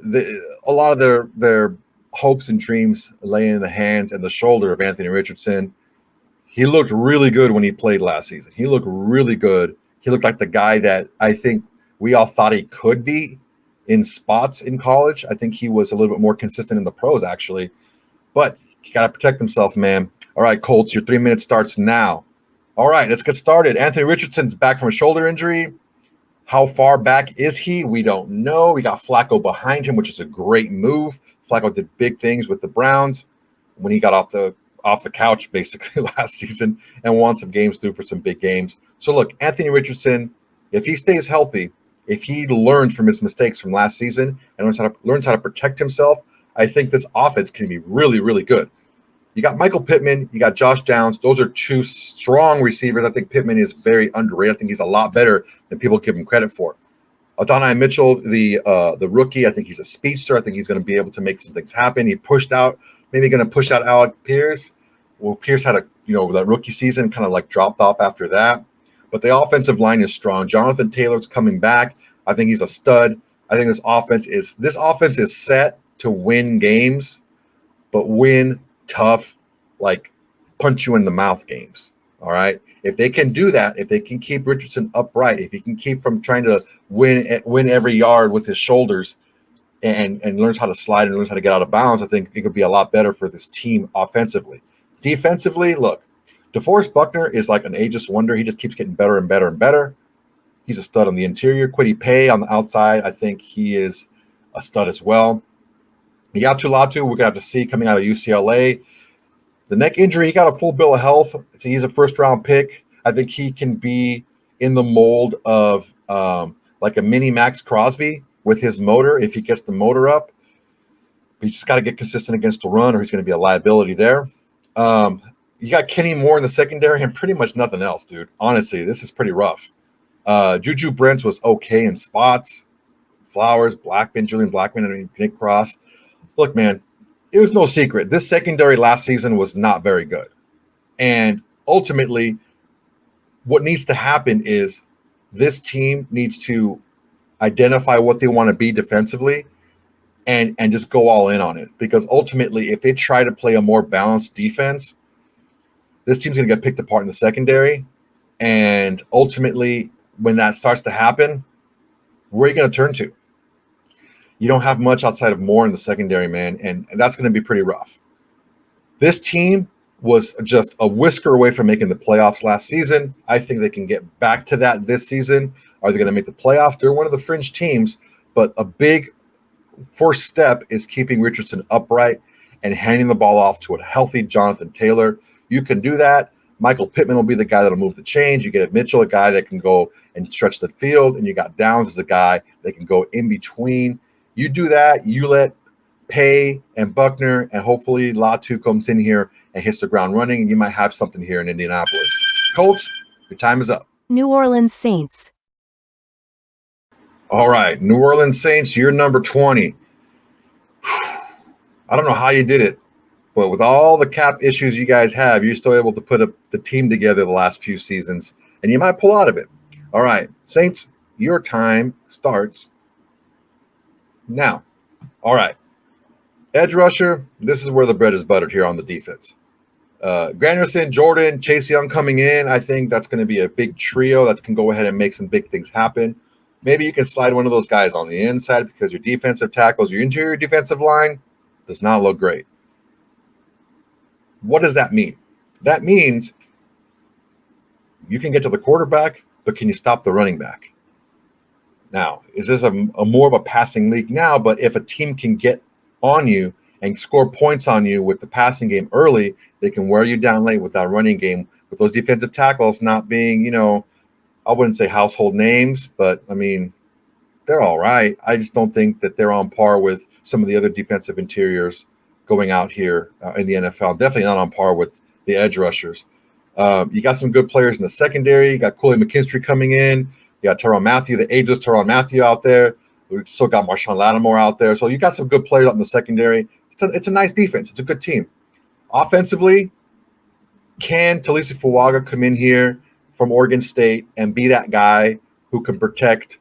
lot of their hopes and dreams lay in the hands and the shoulder of Anthony Richardson. He looked really good when he played last season. He looked really good. He looked like the guy that I think we all thought he could be in spots in college. I think he was a little bit more consistent in the pros, actually. But he got to protect himself, man. All right, Colts, your 3 minutes starts now. All right, let's get started. Anthony Richardson's back from a shoulder injury. How far back is he? We don't know. We got Flacco behind him, which is a great move. Flacco did big things with the Browns when he got off the couch basically last season and won some games through for some big games. So look, Anthony Richardson, if he stays healthy, if he learns from his mistakes from last season and learns how to protect himself, I think this offense can be really, really good. You got Michael Pittman, you got Josh Downs. Those are two strong receivers. I think Pittman is very underrated. I think he's a lot better than people give him credit for. Adonai Mitchell, the rookie, I think he's a speedster. I think he's going to be able to make some things happen. He pushed out, maybe going to push out Alec Pierce. Well, Pierce had that rookie season kind of like dropped off after that. But the offensive line is strong. Jonathan Taylor's coming back. I think he's a stud. I think this offense is set to win games, but win tough, like punch you in the mouth games. All right. If they can do that, if they can keep Richardson upright, if he can keep from trying to win every yard with his shoulders and learns how to slide and learns how to get out of bounds, I think it could be a lot better for this team offensively. Defensively, look, DeForest Buckner is like an ageless wonder. He just keeps getting better and better and better. He's a stud on the interior. Kwity Paye on the outside, I think he is a stud as well. Yatu Latu, we're going to have to see coming out of UCLA. The neck injury, he got a full bill of health. So he's a first-round pick. I think he can be in the mold of like a mini Max Crosby with his motor if he gets the motor up. He's just got to get consistent against the run or he's going to be a liability there. You got Kenny Moore in the secondary and pretty much nothing else, dude. Honestly, this is pretty rough. Juju Brents was okay in spots. Flowers, Julian Blackman, and Nick Cross. Look, man, it was no secret. This secondary last season was not very good. And ultimately, what needs to happen is this team needs to identify what they want to be defensively and just go all in on it. Because ultimately, if they try to play a more balanced defense, this team's going to get picked apart in the secondary. And ultimately, when that starts to happen, where are you going to turn to? You don't have much outside of Moore in the secondary, man, and that's going to be pretty rough. This team was just a whisker away from making the playoffs last season. I think they can get back to that this season. Are they going to make the playoffs? They're one of the fringe teams, but a big first step is keeping Richardson upright and handing the ball off to a healthy Jonathan Taylor. You can do that. Michael Pittman will be the guy that'll move the chains. You get Mitchell, a guy that can go and stretch the field, and you got Downs as a guy that can go in between. You do that, you let Paye and Buckner and hopefully Latu comes in here and hits the ground running, and you might have something here in Indianapolis. Colts, your time is up. New Orleans Saints. All right, New Orleans Saints, you're number 20. I don't know how you did it, but with all the cap issues you guys have, you're still able to put the team together the last few seasons, and you might pull out of it. All right, Saints, your time starts now. All right. Edge rusher, this is where the bread is buttered here on the defense. Granderson, Jordan, Chase Young coming in. I think that's going to be a big trio that can go ahead and make some big things happen. Maybe you can slide one of those guys on the inside because your defensive tackles, your interior defensive line does not look great. What does that mean? That means you can get to the quarterback, but can you stop the running back? Now, is this a more of a passing league now? But if a team can get on you and score points on you with the passing game early, they can wear you down late with that running game, with those defensive tackles not being, I wouldn't say household names, but, I mean, they're all right. I just don't think that they're on par with some of the other defensive interiors going out here in the NFL. Definitely not on par with the edge rushers. You got some good players in the secondary. You got Cooley McKinstry coming in. You got Tyrann Mathieu, the ageless Tyrann Mathieu out there. We still got Marshawn Lattimore out there. So you got some good players out in the secondary. It's a nice defense. It's a good team. Offensively, can Talisa Fuaga come in here from Oregon State and be that guy who can protect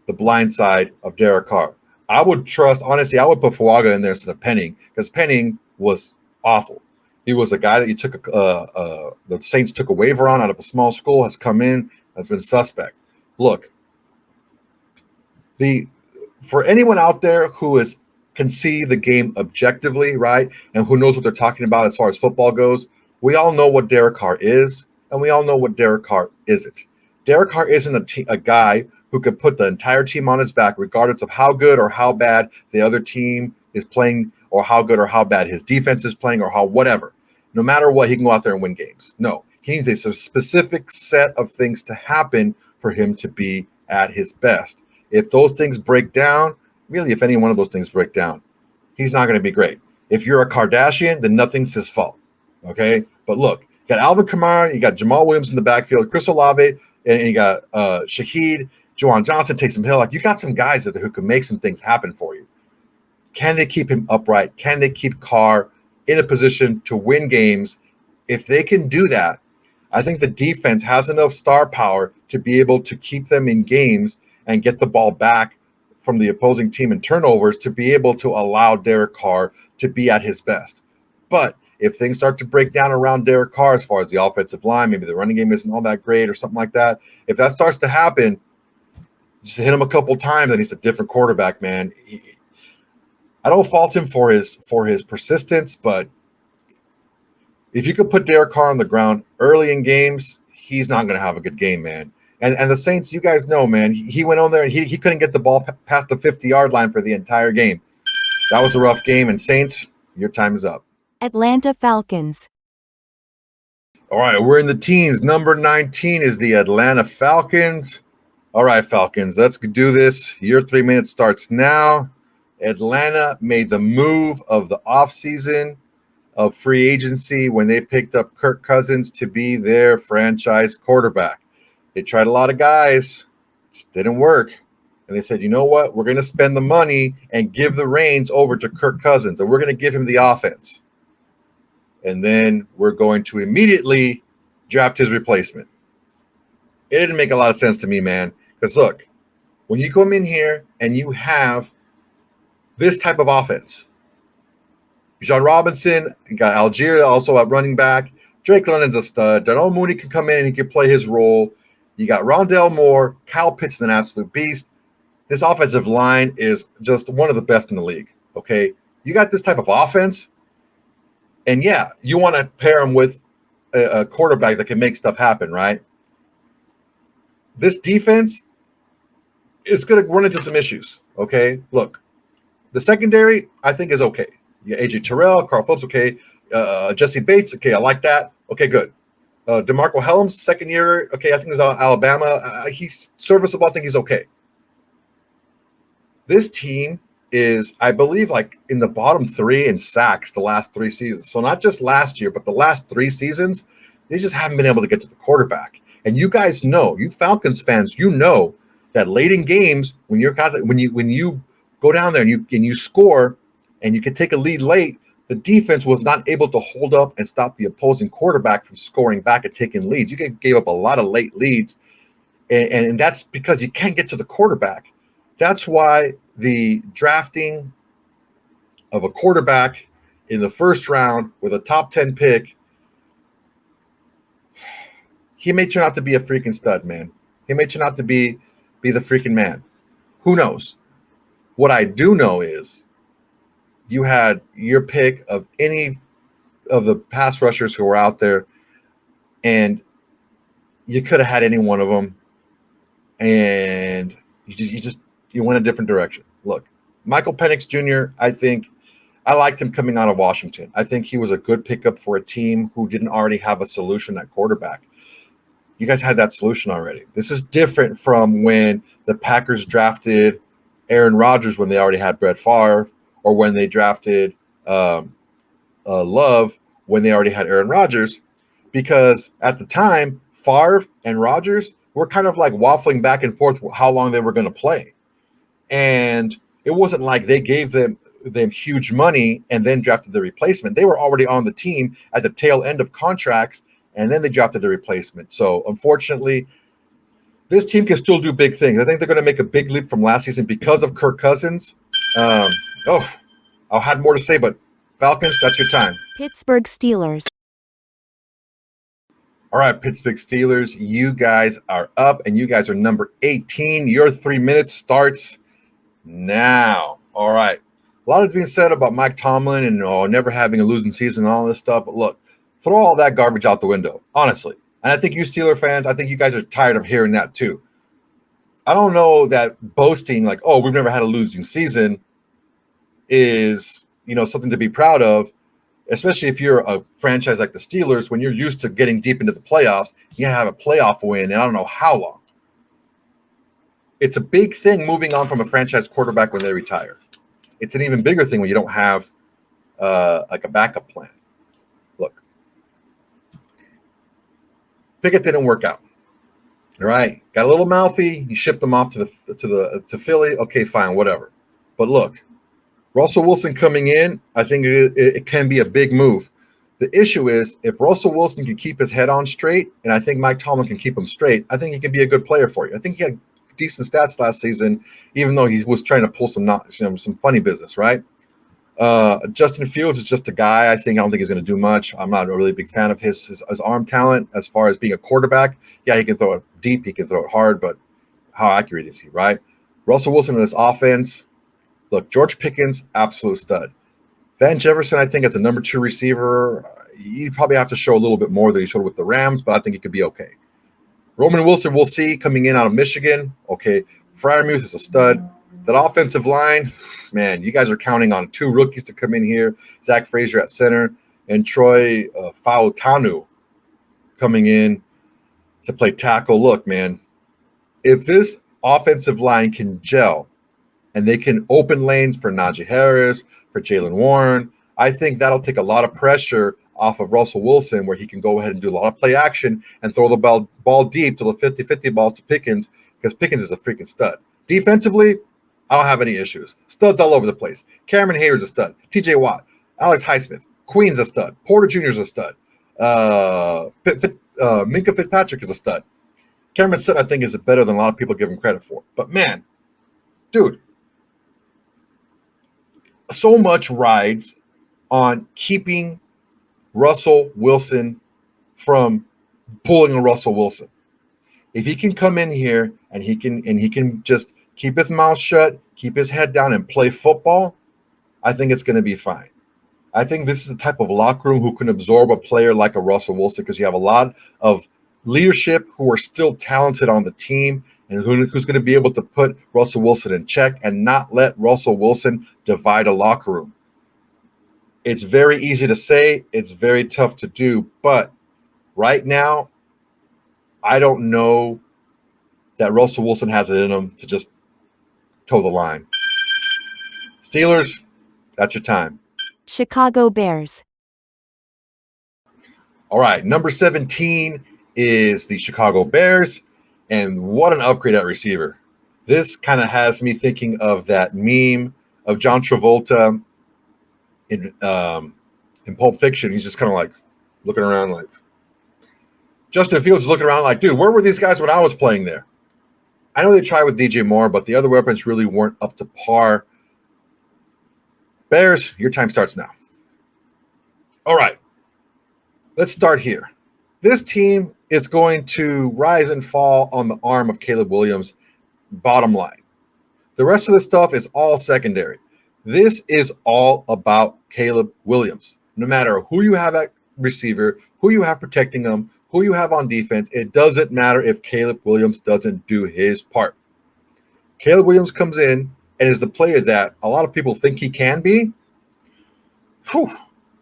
the blind side of Derek Carr? I would honestly, I would put Fuaga in there instead of Penning, because Penning was awful. He was a guy that you took the Saints took a waiver on out of a small school, has come in, has been suspect. Look, for anyone out there who can see the game objectively, right, and who knows what they're talking about as far as football goes, we all know what Derek Carr is, and we all know what Derek Carr isn't. Derek Carr isn't a guy who could put the entire team on his back, regardless of how good or how bad the other team is playing, or how good or how bad his defense is playing, or how whatever. No matter what, he can go out there and win games. No, he needs a specific set of things to happen for him to be at his best. If those things break down, really, if any one of those things break down, he's not going to be great. If you're a Kardashian, then nothing's his fault. Okay? But look, you got Alvin Kamara, you got Jamal Williams in the backfield, Chris Olave, and you got Shaheed, Juwan Johnson, Taysom Hill. Like, you got some guys who can make some things happen for you. Can they keep him upright? Can they keep Carr in a position to win games? If they can do that, I think the defense has enough star power to be able to keep them in games and get the ball back from the opposing team in turnovers to be able to allow Derek Carr to be at his best. But if things start to break down around Derek Carr as far as the offensive line, maybe the running game isn't all that great or something like that, if that starts to happen, just hit him a couple times and he's a different quarterback, man. I don't fault him for his persistence, but if you could put Derek Carr on the ground early in games, he's not going to have a good game, man. And the Saints, you guys know, man, he went on there and he couldn't get the ball past the 50-yard line for the entire game. That was a rough game. And Saints, your time is up. Atlanta Falcons. All right, we're in the teens. Number 19 is the Atlanta Falcons. All right, Falcons, let's do this. Your 3 minutes starts now. Atlanta made the move of the offseason of free agency when they picked up Kirk Cousins to be their franchise quarterback. They tried a lot of guys, just didn't work. And they said, you know what? We're going to spend the money and give the reins over to Kirk Cousins, and we're going to give him the offense. And then we're going to immediately draft his replacement. It didn't make a lot of sense to me, man. Because look, when you come in here and you have this type of offense, Bijan Robinson, you got Algier also at running back. Drake London's a stud. Darnell Mooney can come in and he can play his role. You got Rondale Moore. Kyle Pitts is an absolute beast. This offensive line is just one of the best in the league, okay? You got this type of offense, and yeah, you want to pair him with a quarterback that can make stuff happen, right? This defense is going to run into some issues, okay? Look, the secondary, I think, is okay. You got A.J. Terrell, Carl Phillips, okay. Jesse Bates, okay, I like that. Okay, good. DeMarco Helms, second year, okay, I think it was Alabama. He's serviceable. I think he's okay. This team is, I believe, like in the bottom 3 in sacks the last 3 seasons. So not just last year, but the last 3 seasons, they just haven't been able to get to the quarterback. And you guys know, you Falcons fans, you know that late in games, when you go down there and you score and you can take a lead late, the defense was not able to hold up and stop the opposing quarterback from scoring back and taking leads. You gave up a lot of late leads, and that's because you can't get to the quarterback. That's why the drafting of a quarterback in the first round with a top 10 pick, he may turn out to be a freaking stud, man. He may turn out to be the freaking man. Who knows? What I do know is you had your pick of any of the pass rushers who were out there, and you could have had any one of them, and you went a different direction. Look, Michael Penix Jr., I think I liked him coming out of Washington. I think he was a good pickup for a team who didn't already have a solution at quarterback. You guys had that solution already. This is different from when the Packers drafted Aaron Rodgers when they already had Brett Favre, or when they drafted Love when they already had Aaron Rodgers. because at the time, Favre and Rodgers were kind of like waffling back and forth how long they were going to play. And it wasn't like they gave them huge money and then drafted the replacement. They were already on the team at the tail end of contracts, and then they drafted the replacement. So unfortunately, this team can still do big things. I think they're going to make a big leap from last season because of Kirk Cousins. I'll have more to say, but Falcons, that's your time. Pittsburgh Steelers. All right, Pittsburgh Steelers, you guys are up, and you guys are number 18. Your 3 minutes starts now. All right. A lot is being said about Mike Tomlin and never having a losing season and all this stuff. But look, throw all that garbage out the window, honestly. And I think you Steeler fans, I think you guys are tired of hearing that too. I don't know that boasting like, oh, we've never had a losing season is, something to be proud of, especially if you're a franchise like the Steelers, when you're used to getting deep into the playoffs, you have a playoff win, and I don't know how long. It's a big thing moving on from a franchise quarterback when they retire. It's an even bigger thing when you don't have like a backup plan. Look, Pickett didn't work out. All right, got a little mouthy. You shipped them off to Philly. Okay, fine, whatever. But look, Russell Wilson coming in, I think it can be a big move. The issue is if Russell Wilson can keep his head on straight, and I think Mike Tomlin can keep him straight, I think he can be a good player for you. I think he had decent stats last season, even though he was trying to pull some funny business, right? Justin Fields is just a guy. I don't think he's going to do much. I'm not a really big fan of his arm talent as far as being a quarterback. Yeah, he can throw it deep, he can throw it hard, but how accurate is he, right? Russell Wilson in this offense. Look, George Pickens, absolute stud. Van Jefferson, I think, as a number 2 receiver, you probably have to show a little bit more than he showed with the Rams, but I think he could be okay. Roman Wilson, we'll see, coming in out of Michigan. Okay, Freiermuth is a stud. That offensive line, man, you guys are counting on 2 rookies to come in here. Zach Frazier at center and Troy Fautanu coming in to play tackle. Look, man, if this offensive line can gel and they can open lanes for Najee Harris, for Jalen Warren, I think that'll take a lot of pressure off of Russell Wilson, where he can go ahead and do a lot of play action and throw the ball deep to the 50-50 balls to Pickens, because Pickens is a freaking stud. Defensively, I don't have any issues. Studs all over the place. Cameron Hayward's a stud. TJ Watt, Alex Highsmith, Queen's a stud. Porter Jr.'s a stud. Minka Fitzpatrick is a stud. Cameron Sutton, I think, is better than a lot of people give him credit for. But man, dude, so much rides on keeping Russell Wilson from pulling a Russell Wilson. If he can come in here and he can just keep his mouth shut, keep his head down, and play football, I think it's going to be fine. I think this is the type of locker room who can absorb a player like a Russell Wilson, because you have a lot of leadership who are still talented on the team, and who's going to be able to put Russell Wilson in check and not let Russell Wilson divide a locker room. It's very easy to say, it's very tough to do, but right now, I don't know that Russell Wilson has it in him to just toe the line. Steelers, that's your time. Chicago Bears. All right, number 17 is the Chicago Bears, and what an upgrade at receiver. This kind of has me thinking of that meme of John Travolta in Pulp Fiction. He's just kind of like looking around like, Justin Fields is looking around like, dude, where were these guys when I was playing there? I know they tried with DJ Moore, but the other weapons really weren't up to par. Bears, your time starts now. All right, let's start here. This team is going to rise and fall on the arm of Caleb Williams, bottom line. The rest of the stuff is all secondary. This is all about Caleb Williams. No matter who you have at receiver, who you have protecting them, who you have on defense, it doesn't matter if Caleb Williams doesn't do his part. Caleb Williams comes in and is the player that a lot of people think he can be.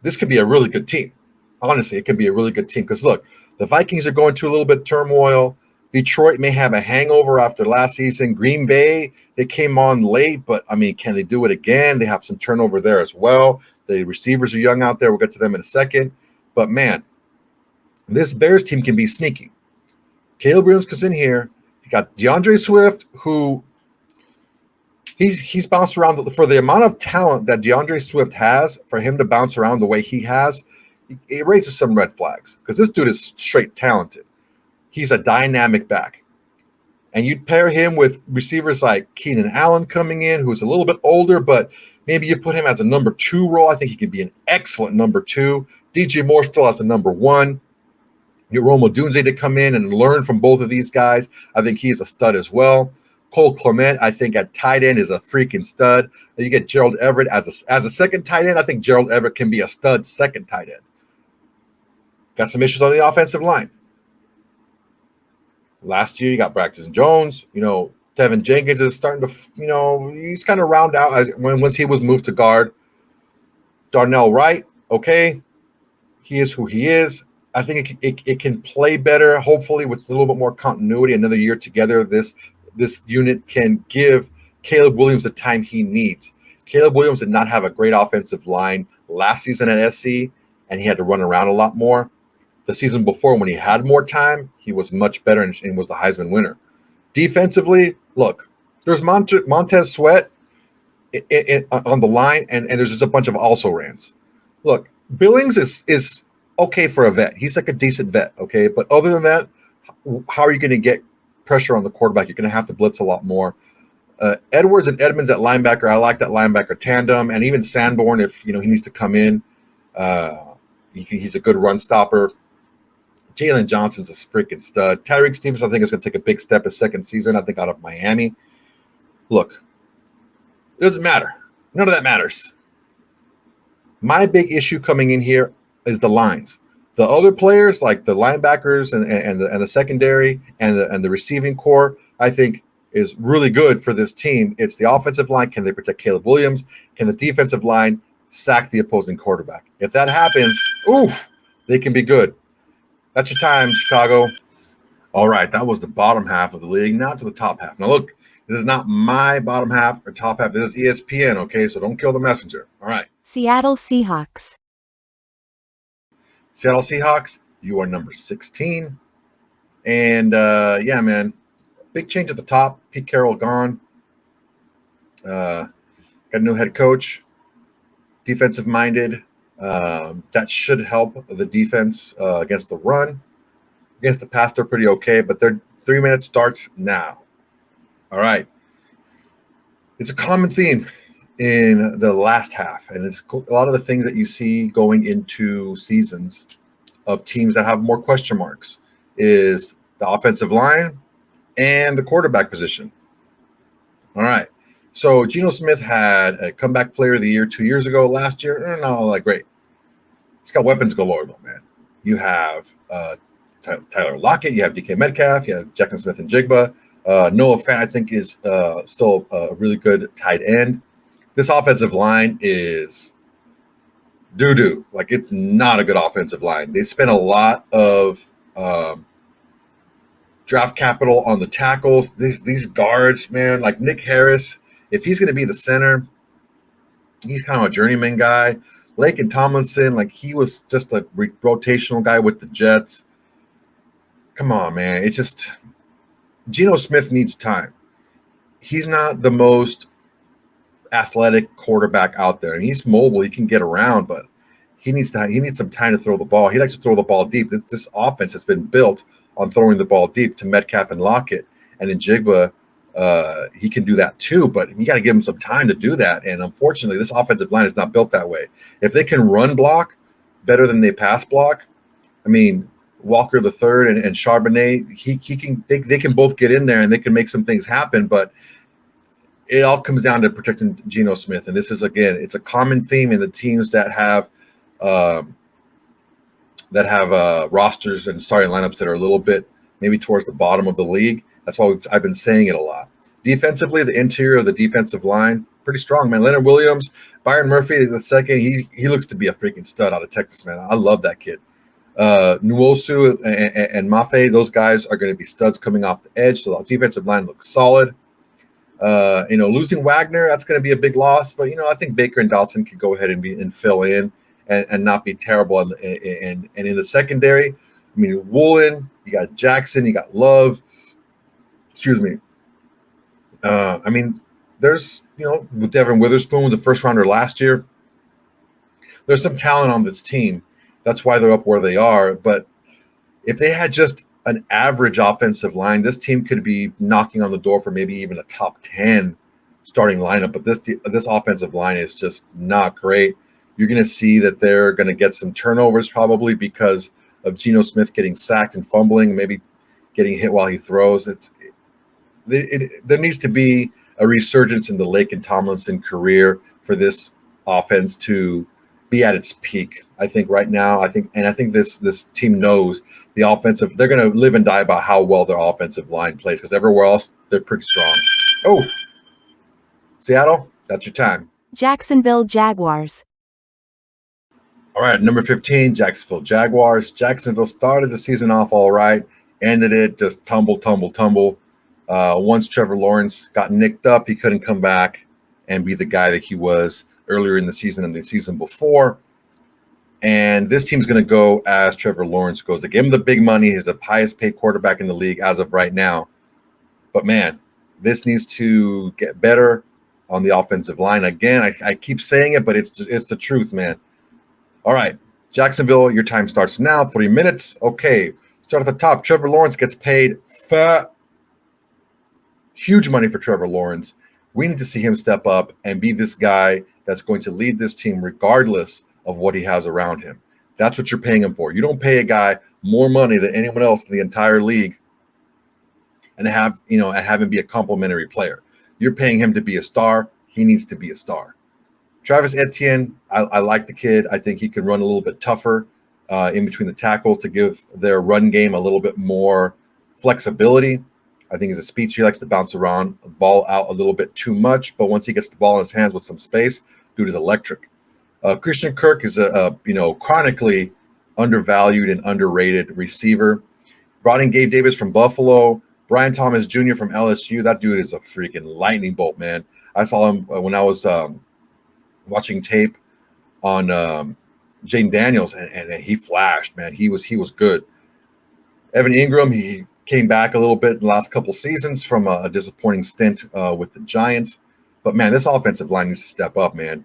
This could be a really good team. Honestly, it can be a really good team, because look, the Vikings are going through a little bit of turmoil. Detroit may have a hangover after last season. Green Bay, they came on late, but I mean, can they do it again? They have some turnover there as well. The receivers are young out there. We'll get to them in a second. But man, This Bears team can be sneaky. Caleb Williams comes in here. You got DeAndre Swift, who he's bounced around for the amount of talent that DeAndre Swift has. For him to bounce around the way he has, it raises some red flags because this dude is straight talented. He's a dynamic back. And you'd pair him with receivers like Keenan Allen coming in, who's a little bit older, but maybe you put him as a number 2 role. I think he could be an excellent number 2. DJ Moore still as the number 1. You get Rome Odunze to come in and learn from both of these guys. I think he's a stud as well. Cole Clement, I think at tight end is a freaking stud. And you get Gerald Everett as a second tight end. I think Gerald Everett can be a stud second tight end. Got some issues on the offensive line. Last year, you got Braxton Jones. Tevin Jenkins is starting to, he's kind of round out once he was moved to guard. Darnell Wright, okay. He is who he is. I think it can play better, hopefully, with a little bit more continuity. Another year together, this unit can give Caleb Williams the time he needs. Caleb Williams did not have a great offensive line last season at SC, and he had to run around a lot more. The season before, when he had more time, he was much better and was the Heisman winner. Defensively, look, there's Montez Sweat on the line, and there's just a bunch of also rans. Look, Billings is okay for a vet. He's like a decent vet, okay? But other than that, how are you going to get pressure on the quarterback? You're going to have to blitz a lot more. Edwards and Edmonds at linebacker, I like that linebacker tandem, and even Sanborn, if he needs to come in, he's a good run stopper. Jalen Johnson's a freaking stud. Tyreek Stevens, I think, is going to take a big step his second season, I think, out of Miami. Look, it doesn't matter. None of that matters. My big issue coming in here is the lines. The other players, like the linebackers and the secondary and the receiving core, I think is really good for this team. It's the offensive line. Can they protect Caleb Williams? Can the defensive line sack the opposing quarterback? If that happens, they can be good. That's your time, Chicago. All right, that was the bottom half of the league. Now to the top half. Now look, this is not my bottom half or top half. This is ESPN, okay? So don't kill the messenger. All right. Seattle Seahawks. Seattle Seahawks, you are number 16. And, yeah, man, big change at the top. Pete Carroll gone. Got a new head coach. Defensive-minded. That should help the defense against the run. Against the pass, they're pretty okay, but their 3-minute starts now. All right. It's a common theme in the last half, and it's a lot of the things that you see going into seasons of teams that have more question marks is the offensive line and the quarterback position. All right. So Geno Smith had a comeback player of the year 2 years ago. Last year, not all that great. He's got weapons galore, though, man. You have Tyler Lockett, you have DK Metcalf, you have Jackson Smith and Jigba. Noah Fant, I think, is still a really good tight end. This offensive line is doo-doo. Like, it's not a good offensive line. They spent a lot of draft capital on the tackles. These guards, man, like Nick Harris, if he's going to be the center, he's kind of a journeyman guy. Lake and Tomlinson, like, he was just a rotational guy with the Jets. Come on, man. It's just Geno Smith needs time. He's not the most athletic quarterback out there. And he's mobile. He can get around, but he needs some time to throw the ball. He likes to throw the ball deep. This offense has been built on throwing the ball deep to Metcalf and Lockett. And in Jigba, he can do that too, but you got to give him some time to do that. And unfortunately, this offensive line is not built that way. If they can run block better than they pass block, I mean, Walker III and Charbonnet, they can both get in there and they can make some things happen, but it all comes down to protecting Geno Smith. And this is, again, it's a common theme in the teams that have rosters and starting lineups that are a little bit maybe towards the bottom of the league. That's why I've been saying it a lot. Defensively, the interior of the defensive line, pretty strong, man. Leonard Williams, Byron Murphy, the second, he looks to be a freaking stud out of Texas, man. I love that kid. Nwosu and Mafe, those guys are going to be studs coming off the edge, so the defensive line looks solid. Losing Wagner, that's going to be a big loss, but I think Baker and Dotson can go ahead and fill in and not be terrible. And in the secondary, mean, Woolen, you got Jackson, you got Love. Excuse me. I mean, there's, with Devin Witherspoon, was a first rounder last year. There's some talent on this team. That's why they're up where they are. But if they had just an average offensive line, this team could be knocking on the door for maybe even a top 10 starting lineup. But this offensive line is just not great. You're going to see that they're going to get some turnovers probably because of Geno Smith getting sacked and fumbling, maybe getting hit while he throws. There needs to be a resurgence in the Lake and Tomlinson career for this offense to be at its peak. I think right now, I think this team knows the offensive. They're going to live and die by how well their offensive line plays because everywhere else they're pretty strong. Oh, Seattle, that's your time. Jacksonville Jaguars. All right, number 15, Jacksonville Jaguars. Jacksonville started the season off all right, ended it just tumble. Once Trevor Lawrence got nicked up, he couldn't come back and be the guy that he was earlier in the season and the season before. And this team's going to go as Trevor Lawrence goes. They give him the big money. He's the highest paid quarterback in the league as of right now. But, man, this needs to get better on the offensive line. Again, I keep saying it, but it's the truth, man. All right, Jacksonville, your time starts now, 3 minutes. Okay, start at the top. Trevor Lawrence gets paid huge money for Trevor Lawrence. We need to see him step up and be this guy that's going to lead this team regardless of what he has around him. That's what you're paying him for. You don't pay a guy more money than anyone else in the entire league and have him be a complimentary player. You're paying him to be a star. He needs to be a star. Travis Etienne, I like the kid. I think he can run a little bit tougher in between the tackles to give their run game a little bit more flexibility. I think he's a speedster. He likes to bounce around the ball out a little bit too much, but once he gets the ball in his hands with some space, dude is electric. Christian Kirk is a chronically undervalued and underrated receiver. Brought in Gabe Davis from Buffalo. Brian Thomas Jr. from LSU. That dude is a freaking lightning bolt, man. I saw him when I was watching tape on Jaden Daniels, and he flashed, man. He was good. Evan Ingram, he came back a little bit in the last couple seasons from a disappointing stint with the Giants. But, man, this offensive line needs to step up, man.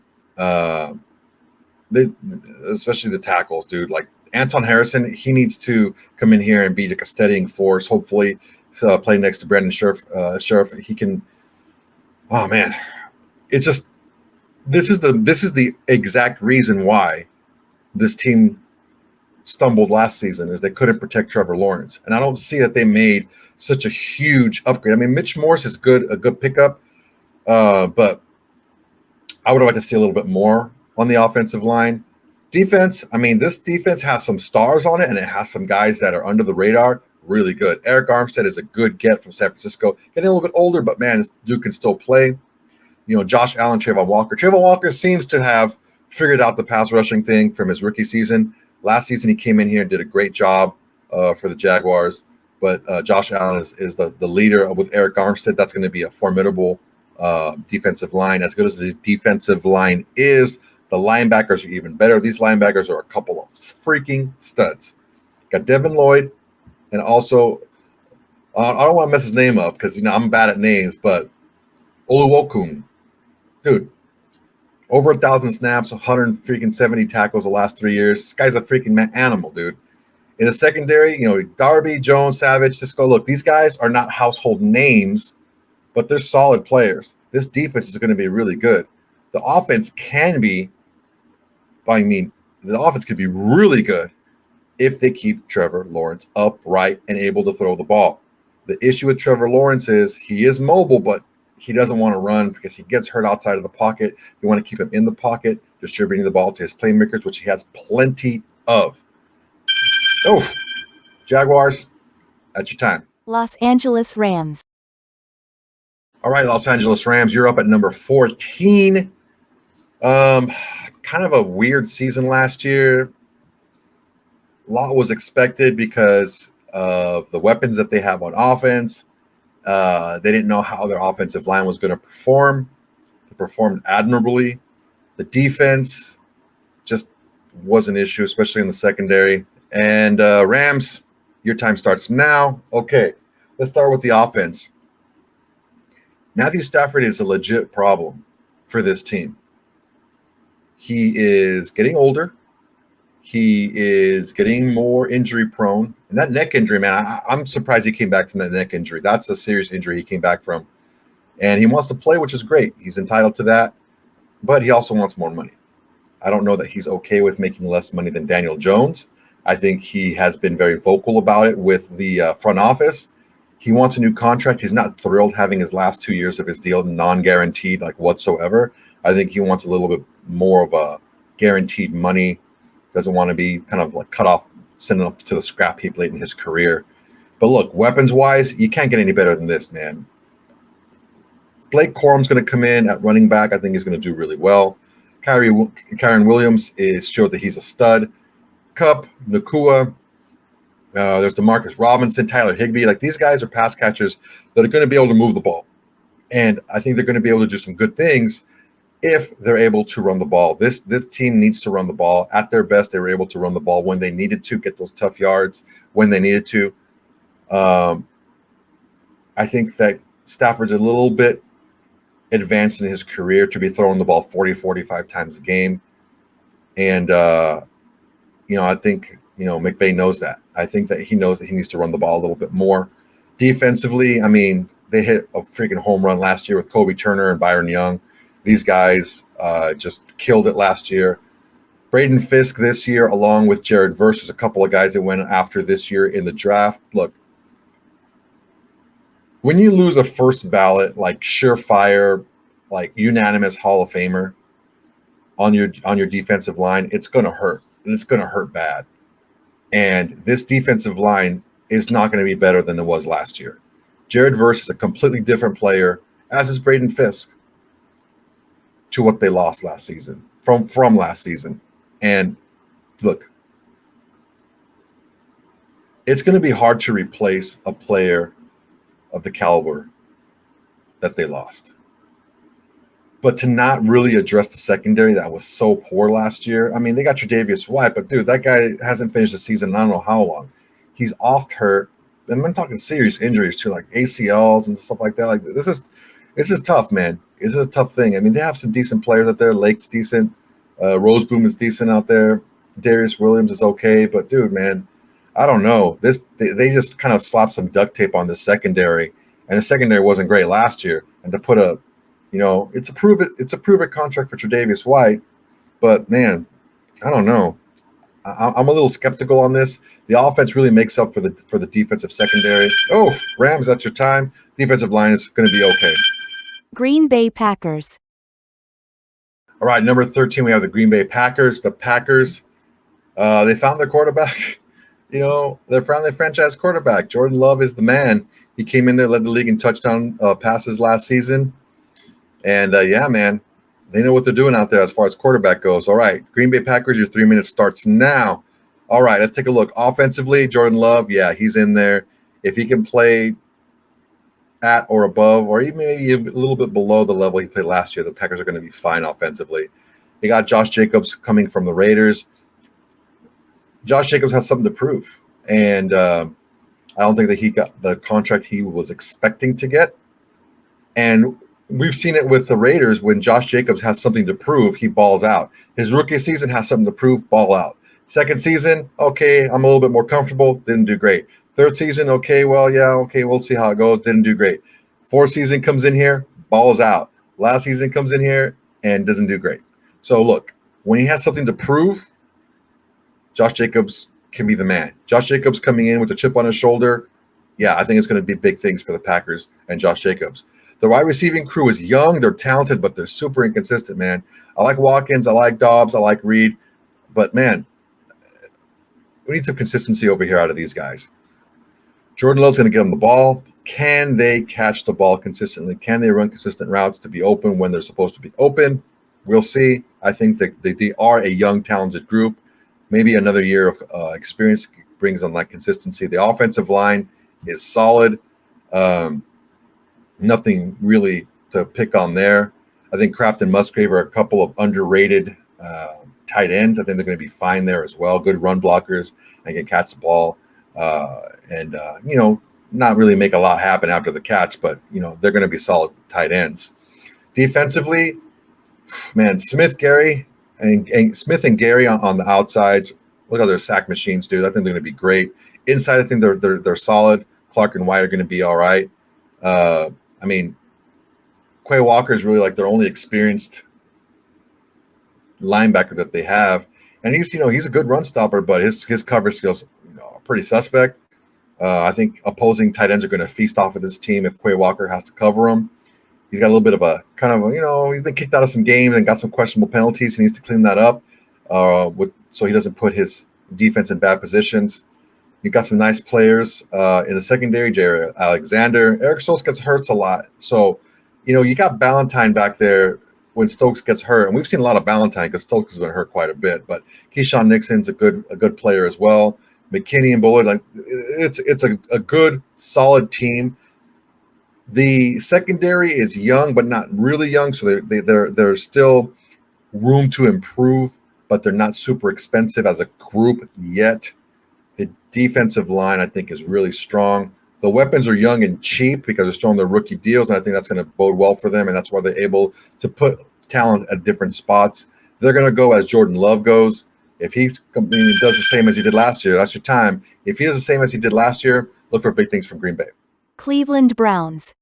Especially the tackles, dude. Like Anton Harrison, he needs to come in here and be like a steadying force. Hopefully, play next to Brandon Sheriff. He can. Oh man, it's just this is the exact reason why this team stumbled last season is they couldn't protect Trevor Lawrence, and I don't see that they made such a huge upgrade. I mean, Mitch Morse is a good pickup, but I would like to see a little bit more on the offensive line. Defense, I mean, this defense has some stars on it, and it has some guys that are under the radar, really good. Eric Armstead is a good get from San Francisco. Getting a little bit older, but, man, this dude can still play. Josh Allen, Trayvon Walker. Trayvon Walker seems to have figured out the pass rushing thing from his rookie season. Last season, he came in here and did a great job for the Jaguars. But Josh Allen is the leader with Eric Armstead. That's going to be a formidable defensive line. As good as the defensive line is, the linebackers are even better. These linebackers are a couple of freaking studs. Got Devin Lloyd, and also I don't want to mess his name up because I'm bad at names, but Oluokun, dude, over 1,000 snaps, 170 tackles the last 3 years. This guy's a freaking animal, dude. In the secondary, Darby, Jones, Savage, Cisco. Look, these guys are not household names, but they're solid players. This defense is going to be really good. The offense can be, the offense could be really good if they keep Trevor Lawrence upright and able to throw the ball. The issue with Trevor Lawrence is he is mobile, but he doesn't want to run because he gets hurt outside of the pocket. You want to keep him in the pocket, distributing the ball to his playmakers, which he has plenty of. Oh, Jaguars, at your time. Los Angeles Rams. All right, Los Angeles Rams, you're up at number 14. Kind of a weird season last year. A lot was expected because of the weapons that they have on offense. They didn't know how their offensive line was going to perform. They performed admirably. The defense just was an issue, especially in the secondary. And Rams, Your time starts now. Okay, let's start with the offense. Matthew Stafford is a legit problem for this team. He is getting older. He is getting more injury prone. And that neck injury, man, I'm surprised he came back from that neck injury. That's a serious injury he came back from. And he wants to play, which is great. He's entitled to that. But he also wants more money. I don't know that he's okay with making less money than Daniel Jones. I think he has been very vocal about it with the front office. He wants a new contract. He's not thrilled having his last 2 years of his deal non-guaranteed, like whatsoever. I think he wants a little bit more of a guaranteed money. Doesn't want to be kind of like cut off, sent off to the scrap heap late in his career. But look, weapons-wise, you can't get any better than this, man. Blake Corum's going to come in at running back. I think he's going to do really well. Kyren Williams showed that he's a stud. Kupp, Nakua, there's Demarcus Robinson, Tyler Higbee. Like, these guys are pass catchers that are going to be able to move the ball. And I think they're going to be able to do some good things if they're able to run the ball. This team needs to run the ball. At their best, they were able to run the ball when they needed to, get those tough yards when they needed to. I think that Stafford's a little bit advanced in his career to be throwing the ball 40, 45 times a game. And, I think, McVay knows that. I think that he knows that he needs to run the ball a little bit more. Defensively, I mean, they hit a freaking home run last year with Kobe Turner and Byron Young. These guys just killed it last year. Braden Fisk this year, along with Jared Verse, a couple of guys that went after this year in the draft. Look, when you lose a first ballot, like surefire, like unanimous Hall of Famer on your defensive line, it's going to hurt, and it's going to hurt bad. And this defensive line is not going to be better than it was last year. Jared Verse is a completely different player, as is Braden Fisk, to what they lost last season, from last season. And look, it's going to be hard to replace a player of the caliber that they lost. But to not really address the secondary that was so poor last year. I mean, they got Tre'Davious White, but dude, that guy hasn't finished the season in I don't know how long. He's oft hurt. And I'm talking serious injuries too, like ACLs and stuff like that. Like, this is tough, man. This is a tough thing. I mean, they have some decent players out there. Lake's decent. Roseboom is decent out there. Darius Williams is okay. But dude, man, I don't know. They just kind of slapped some duct tape on the secondary, and the secondary wasn't great last year. And to put it's a prove it contract for Tre'Davious White, but man, I don't know. I'm a little skeptical on this. The offense really makes up for the defensive secondary. Oh, Rams, that's your time. Defensive line is going to be okay. Green Bay Packers. All right, number 13, we have the Green Bay Packers. The Packers, they found their quarterback. They found their franchise quarterback. Jordan Love is the man. He came in there, led the league in touchdown passes last season. And, yeah, man, they know what they're doing out there as far as quarterback goes. All right, Green Bay Packers, your 3 minutes starts now. All right, let's take a look. Offensively, Jordan Love, yeah, he's in there. If he can play at or above, or even maybe a little bit below the level he played last year, the Packers are going to be fine offensively. They got Josh Jacobs coming from the Raiders. Josh Jacobs has something to prove, and I don't think that he got the contract he was expecting to get. And we've seen it with the Raiders. When Josh Jacobs has something to prove, he balls out. His rookie season has something to prove, ball out. Second season, okay, I'm a little bit more comfortable, didn't do great. Third season, okay, we'll see how it goes, didn't do great. Fourth season comes in here, balls out. Last season comes in here and doesn't do great. So look, when he has something to prove, Josh Jacobs can be the man. Josh Jacobs coming in with a chip on his shoulder, yeah, I think it's going to be big things for the Packers and Josh Jacobs. The wide receiving crew is young, they're talented, but they're super inconsistent, man. I like Watkins, I like Dobbs, I like Reed, but man, we need some consistency over here out of these guys. Jordan Love's going to get them the ball. Can they catch the ball consistently? Can they run consistent routes to be open when they're supposed to be open? We'll see. I think that they are a young, talented group. Maybe another year of experience brings on that consistency. The offensive line is solid. Nothing really to pick on there. I think Kraft and Musgrave are a couple of underrated tight ends. I think they're going to be fine there as well. Good run blockers and can catch the ball. and not really make a lot happen after the catch, but they're going to be solid tight ends. Defensively, man, Smith, Gary, and Smith and Gary on the outsides. Look at their sack machines, dude. I think they're going to be great. Inside, I think they're solid. Clark and White are going to be all right. I mean, Quay Walker is really like their only experienced linebacker that they have, and he's a good run stopper, but his cover skills are pretty suspect. I think opposing tight ends are going to feast off of this team if Quay Walker has to cover them. He's got a little bit of a kind of he's been kicked out of some games and got some questionable penalties. He needs to clean that up so he doesn't put his defense in bad positions. You got some nice players in the secondary. Jared Alexander, Eric Stokes gets hurt a lot, so you got Ballantyne back there when Stokes gets hurt, and we've seen a lot of Ballantyne because Stokes has been hurt quite a bit. But Keyshawn Nixon's a good player as well. McKinney and Bullard, like it's a good solid team. The secondary is young, but not really young, so there's still room to improve, but they're not super expensive as a group yet. The defensive line, I think, is really strong. The weapons are young and cheap because they're still on their rookie deals, and I think that's going to bode well for them, and that's why they're able to put talent at different spots. They're going to go as Jordan Love goes. If he does the same as he did last year, that's your time. If he does the same as he did last year, look for big things from Green Bay. Cleveland Browns.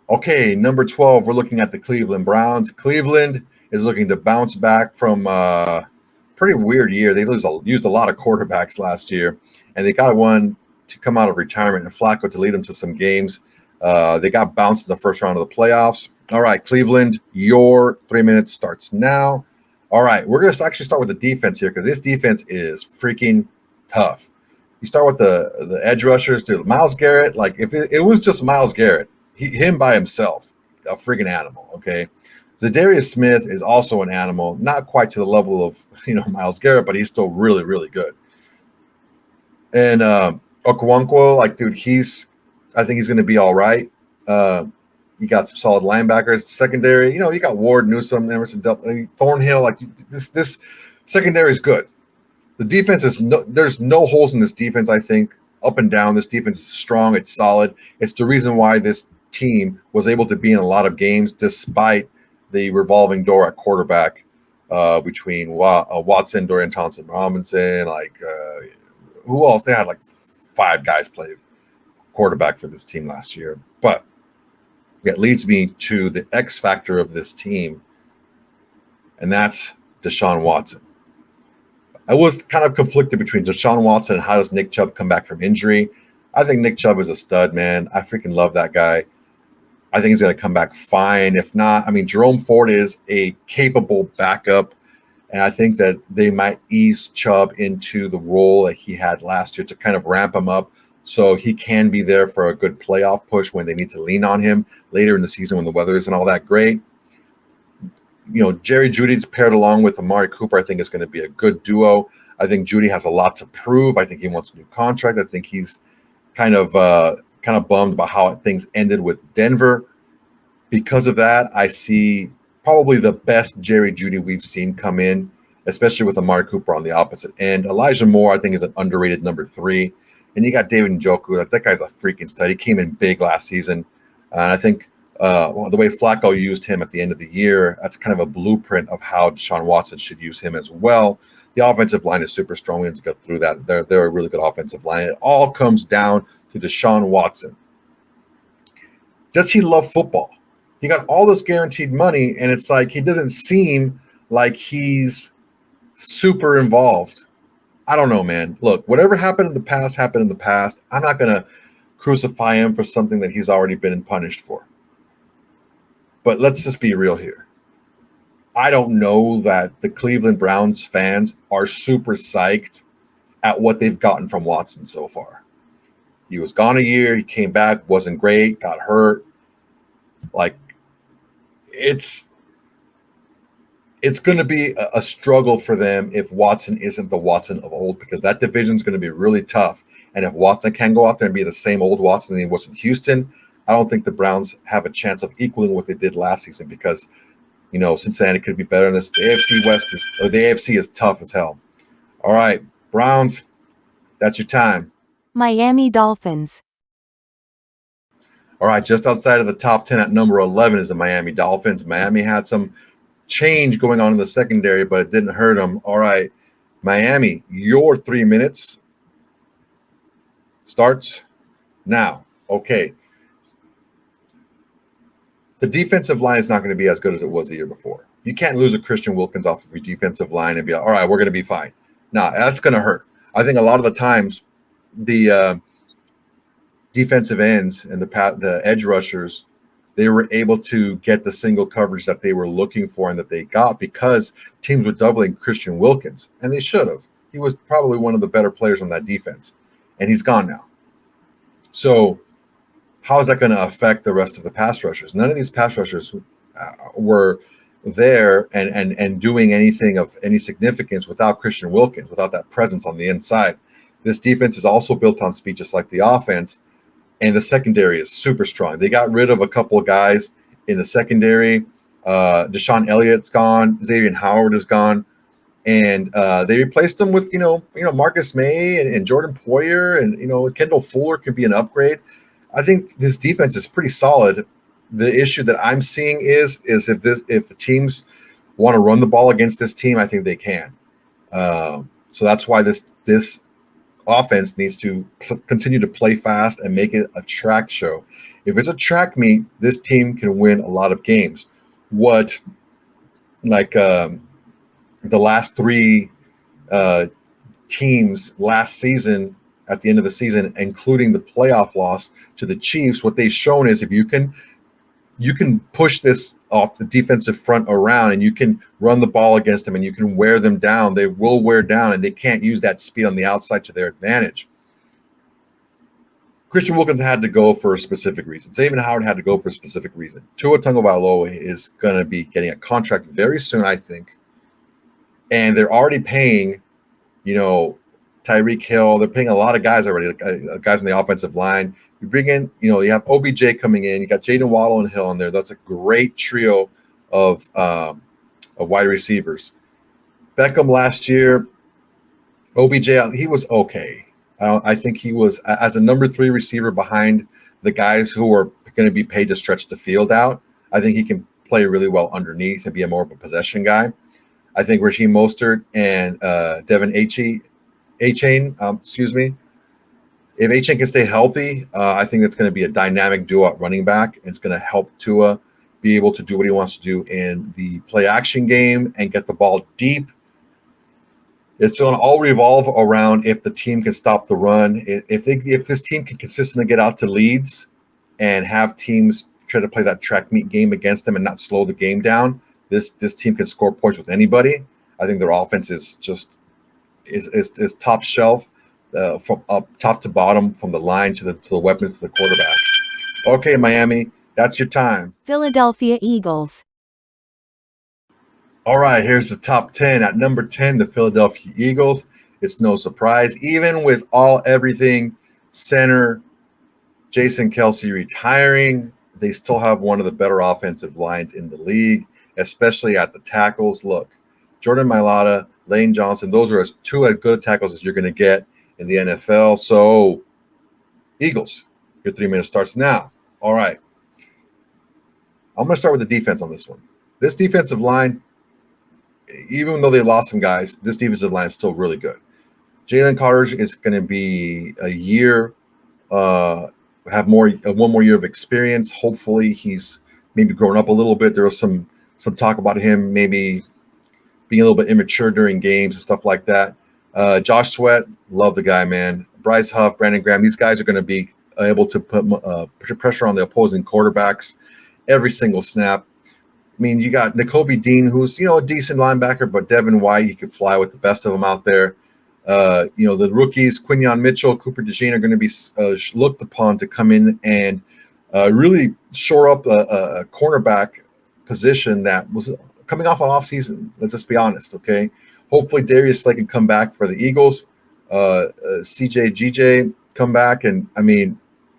Okay, number 12, we're looking at the Cleveland Browns. Cleveland is looking to bounce back from a pretty weird year. They used a lot of quarterbacks last year, and they got one to come out of retirement and Flacco to lead them to some games. They got bounced in the first round of the playoffs. All right, Cleveland, your 3 minutes starts now. All right, we're going to actually start with the defense here because this defense is freaking tough. You start with the edge rushers, dude. Myles Garrett, like if it was just Myles Garrett, him by himself, a freaking animal, okay? Zadarius Smith is also an animal, not quite to the level of Myles Garrett, but he's still really, really good. And Okoronkwo, like, dude, I think he's going to be all right. You got some solid linebackers. Secondary, you got Ward, Newsome, Emerson, Thornhill. Like this secondary is good. The defense there's no holes in this defense. I think up and down, this defense is strong. It's solid. It's the reason why this team was able to be in a lot of games despite the revolving door at quarterback between Watson, Dorian Thompson-Robinson. Who else? They had like 5 guys play quarterback for this team last year, but. It leads me to the X factor of this team, and that's Deshaun Watson. I was kind of conflicted between Deshaun Watson and how does Nick Chubb come back from injury. I think Nick Chubb is a stud, man. I freaking love that guy. I think he's going to come back fine. If not, Jerome Ford is a capable backup, and I think that they might ease Chubb into the role that he had last year to kind of ramp him up. So he can be there for a good playoff push when they need to lean on him later in the season when the weather isn't all that great. Jerry Jeudy paired along with Amari Cooper, I think is going to be a good duo. I think Jeudy has a lot to prove. I think he wants a new contract. I think he's kind of bummed about how things ended with Denver. Because of that, I see probably the best Jerry Jeudy we've seen come in, especially with Amari Cooper on the opposite end. Elijah Moore, I think, is an underrated number 3. And you got David Njoku. That guy's a freaking stud. He came in big last season. And I think the way Flacco used him at the end of the year, that's kind of a blueprint of how Deshaun Watson should use him as well. The offensive line is super strong. We have to go through that. They're a really good offensive line. It all comes down to Deshaun Watson. Does he love football? He got all this guaranteed money, and it's like he doesn't seem like he's super involved. I don't know, man. Look, whatever happened in the past happened in the past. I'm not going to crucify him for something that he's already been punished for. But let's just be real here. I don't know that the Cleveland Browns fans are super psyched at what they've gotten from Watson so far. He was gone a year. He came back, wasn't great, got hurt. Like, it's going to be a struggle for them if Watson isn't the Watson of old, because that division is going to be really tough. And if Watson can go out there and be the same old Watson that he was in Houston, I don't think the Browns have a chance of equaling what they did last season because, Cincinnati could be better than this. The AFC is tough as hell. All right, Browns, That's your time. Miami Dolphins. All right, just outside of the top 10 at number 11 is the Miami Dolphins. Miami had some change going on in the secondary, but it didn't hurt them. All right, Miami, your 3 minutes starts now. Okay. The defensive line is not going to be as good as it was the year before. You can't lose a Christian Wilkins off of your defensive line and be like, all right, we're going to be fine. No, that's going to hurt. I think a lot of the times the defensive ends and the edge rushers, they were able to get the single coverage that they were looking for and that they got because teams were doubling Christian Wilkins, and they should have. He was probably one of the better players on that defense, and he's gone now. So how is that going to affect the rest of the pass rushers? None of these pass rushers were there and doing anything of any significance without Christian Wilkins, without that presence on the inside. This defense is also built on speed, just like the offense, and the secondary is super strong. They got rid of a couple of guys in the secondary. Deshaun Elliott's gone. Xavier Howard is gone. And they replaced them with, Marcus May and Jordan Poyer, and, Kendall Fuller could be an upgrade. I think this defense is pretty solid. The issue that I'm seeing is if the teams want to run the ball against this team, I think they can. So that's why this offense needs to continue to play fast and make it a track show. If it's a track meet, this team can win a lot of games. The last three teams last season, at the end of the season, including the playoff loss to the Chiefs, what they've shown is if you can push this off the defensive front around and you can run the ball against them and you can wear them down, they will wear down, and they can't use that speed on the outside to their advantage. Christian Wilkins had to go for a specific reason. Xavier Howard had to go for a specific reason. Tua Tagovailoa is going to be getting a contract very soon, I think. And they're already paying, Tyreek Hill. They're paying a lot of guys already, guys on the offensive line. You bring in, you have OBJ coming in. You got Jaden Waddle and Hill in there. That's a great trio of wide receivers. Beckham last year, OBJ, he was okay. I think he was, as a number 3 receiver behind the guys who are going to be paid to stretch the field out, I think he can play really well underneath and be more of a possession guy. I think Raheem Mostert and Devin Achane, if Achane can stay healthy, I think it's going to be a dynamic duo at running back. It's going to help Tua be able to do what he wants to do in the play action game and get the ball deep. It's going to all revolve around if the team can stop the run. If this team can consistently get out to leads and have teams try to play that track meet game against them and not slow the game down, this team can score points with anybody. I think their offense is just is top shelf, from up top to bottom, from the line to the weapons to the quarterback. Okay, Miami, that's your time. Philadelphia Eagles. All right, here's the top 10. At number 10, the Philadelphia Eagles. It's no surprise, even with everything center Jason Kelce retiring, they still have one of the better offensive lines in the league, especially at the tackles. Look, Jordan Mailata, Lane Johnson, those are two as good tackles as you're going to get in the NFL. So, Eagles, your 3 minutes starts now. All right. I'm going to start with the defense on this one. This defensive line, even though they lost some guys, this defensive line is still really good. Jalen Carter is going to be a year, have one more year of experience. Hopefully, he's maybe grown up a little bit. There was some talk about him maybe being a little bit immature during games and stuff like that. Josh Sweat, love the guy, man. Bryce Huff, Brandon Graham, these guys are going to be able to put pressure on the opposing quarterbacks every single snap. I mean, you got Nakobe Dean, who's, a decent linebacker, but Devin White, he could fly with the best of them out there. The rookies, Quinyon Mitchell, Cooper DeJean are going to be looked upon to come in and really shore up a cornerback position that was coming off an offseason. Let's just be honest, okay? Hopefully Darius Slay can come back for the Eagles. CJ come back, and,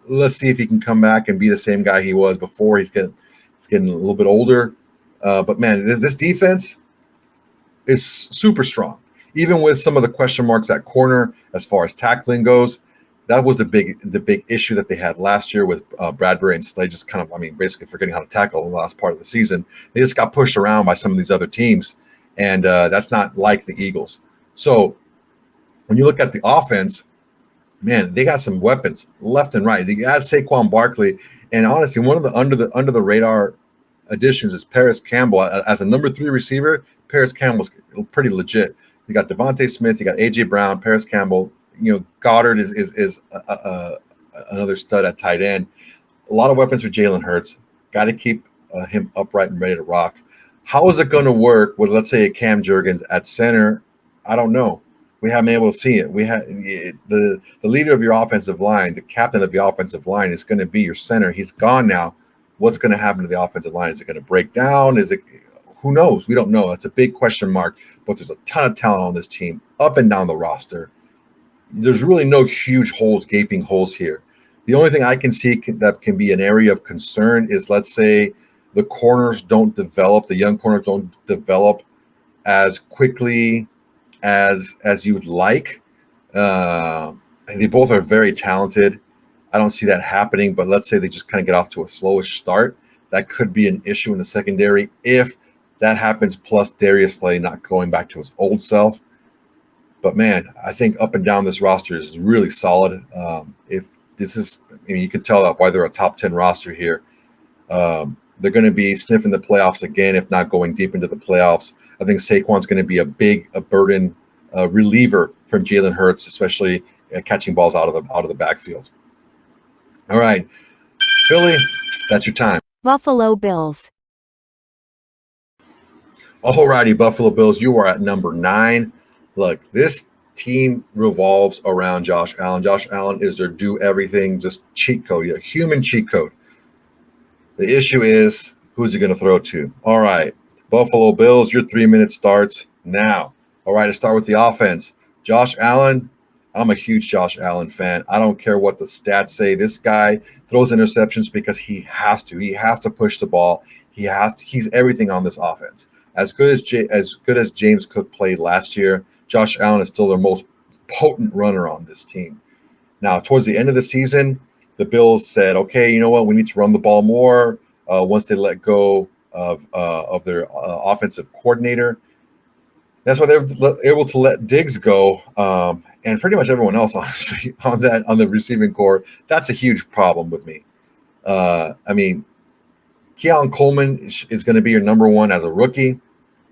let's see if he can come back and be the same guy he was before. He's getting a little bit older. But, man, this defense is super strong. even with some of the question marks at corner as far as tackling goes, that was the big issue that they had last year with Bradbury and Slade just kind of, basically forgetting how to tackle in the last part of the season. They just got pushed around by some of these other teams, and that's not like the Eagles. So when you look at the offense, man, they got some weapons left and right. They got Saquon Barkley, and honestly, one of the under the radar additions is Paris Campbell as a number 3 receiver. Paris Campbell's pretty legit. You got Devontae Smith, you got AJ Brown, Paris Campbell. Goddard is another stud at tight end. A lot of weapons for Jalen Hurts. Got to keep him upright and ready to rock. How is it going to work with, let's say, a Cam Jurgens at center? I don't know. We haven't been able to see it. We have the leader of your offensive line, the captain of the offensive line, is going to be your center. He's gone now. What's going to happen to the offensive line? Is it going to break down? Is it? Who knows? We don't know. It's a big question mark. But there's a ton of talent on this team, up and down the roster. There's really no huge holes, gaping holes here. The only thing I can see that can be an area of concern is, let's say, the corners don't develop, the young corners don't develop as quickly as you'd like. And they both are very talented. I don't see that happening, but let's say they just kind of get off to a slowish start. That could be an issue in the secondary if that happens, plus Darius Slay not going back to his old self. But, man, I think up and down this roster is really solid. If this is – you can tell why they're a top 10 roster here. They're going to be sniffing the playoffs again, if not going deep into the playoffs. I think Saquon's going to be a burden reliever from Jalen Hurts, especially catching balls out of the backfield. All right, Philly, that's your time. Buffalo Bills. All righty, Buffalo Bills, you are at number 9. Look, this team revolves around Josh Allen. Josh Allen is their do everything, just cheat code, a human cheat code. The issue is, who's he going to throw to? All right, Buffalo Bills, your 3-minute starts now. All right, let's start with the offense. Josh Allen, I'm a huge Josh Allen fan. I don't care what the stats say. This guy throws interceptions because he has to. He has to push the ball. He's everything on this offense. As good as James Cook played last year, Josh Allen is still their most potent runner on this team. Now, towards the end of the season, the Bills said, okay, you know what? We need to run the ball more once they let go of their offensive coordinator. That's why they were able to let Diggs go, and pretty much everyone else, honestly, on the receiving core. That's a huge problem with me. Keon Coleman is going to be your number 1 as a rookie.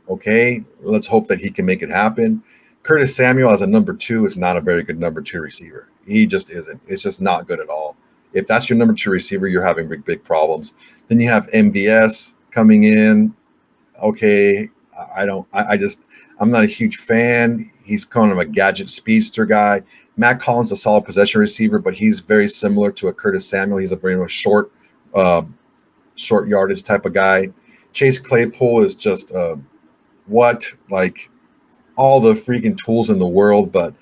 Okay, let's hope that he can make it happen. Curtis Samuel as a number 2 is not a very good number 2 receiver. He just isn't. It's just not good at all. If that's your number 2 receiver, you're having big problems. Then you have MVS coming in. Okay, I'm not a huge fan. He's kind of a gadget speedster guy. Matt Collins, a solid possession receiver, but he's very similar to a Curtis Samuel. He's a very much short yardage type of guy. Chase Claypool is just all the freaking tools in the world, but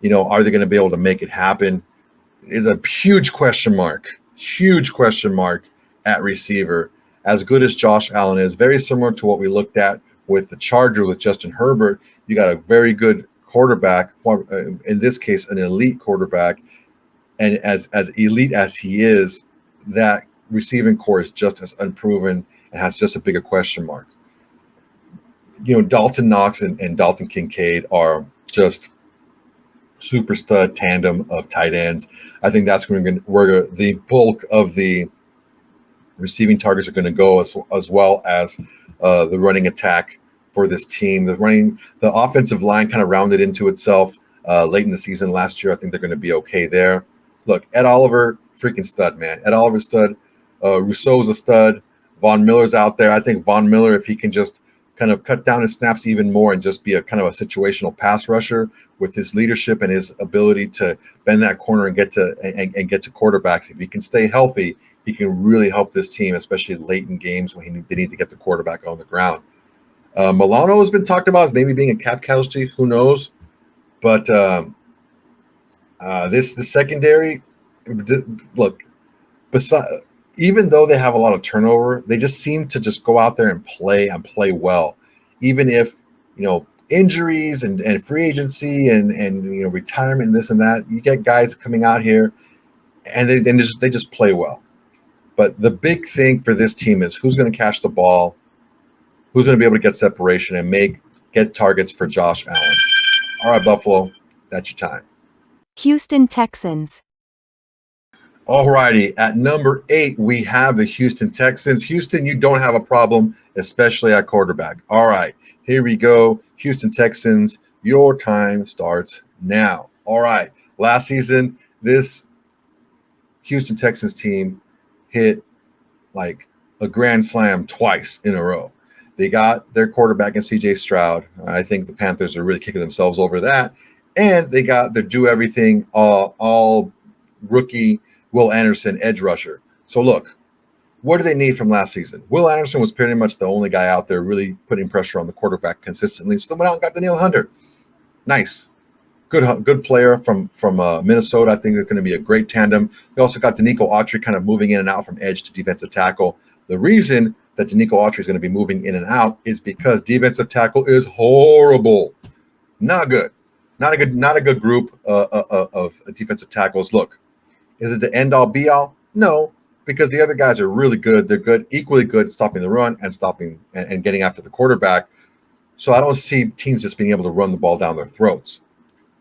are they going to be able to make it happen? Is a huge question mark at receiver. As good as Josh Allen is, very similar to what we looked at with the Charger with Justin Herbert. You got a very good quarterback, in this case, an elite quarterback, and as elite as he is, that receiving core is just as unproven and has just a bigger question mark. Dalton Knox and Dalton Kincaid are just super stud tandem of tight ends. I think that's where the bulk of the receiving targets are going to go, as well as the running attack for this team. The offensive line kind of rounded into itself late in the season last year. I think they're going to be okay there. Look, Ed Oliver, freaking stud, man. Ed Oliver stud. Rousseau's a stud. Von Miller's out there. I think Von Miller, if he can just kind of cut down his snaps even more and just be a kind of a situational pass rusher with his leadership and his ability to bend that corner and get to quarterbacks. If he can stay healthy, he can really help this team, especially late in games when they need to get the quarterback on the ground. Milano has been talked about as maybe being a cap casualty. Who knows? But the secondary, look, even though they have a lot of turnover, they just seem to just go out there and play well. Even if, injuries and free agency and retirement and this and that, you get guys coming out here and they just play well. But the big thing for this team is who's going to catch the ball, who's going to be able to get separation and get targets for Josh Allen. All right, Buffalo, that's your time. Houston Texans. All righty, at number 8, we have the Houston Texans. Houston, you don't have a problem, especially at quarterback. All right, here we go. Houston Texans, your time starts now. All right, last season, this Houston Texans team hit like a grand slam twice in a row. They got their quarterback in C.J. Stroud. I think the Panthers are really kicking themselves over that. And they got their do everything, all rookie Will Anderson edge rusher. So look, what do they need from last season? Will Anderson was pretty much the only guy out there really putting pressure on the quarterback consistently. So they went out and got Danielle Hunter. Nice. Good player from Minnesota. I think it's going to be a great tandem. We also got Danico Autry kind of moving in and out from edge to defensive tackle. The reason that Danico Autry is going to be moving in and out is because defensive tackle is horrible. Not good. Not a good group of defensive tackles. Look, is it the end all be all? No, because the other guys are really good. They're good, equally good at stopping the run and stopping and getting after the quarterback. So I don't see teams just being able to run the ball down their throats.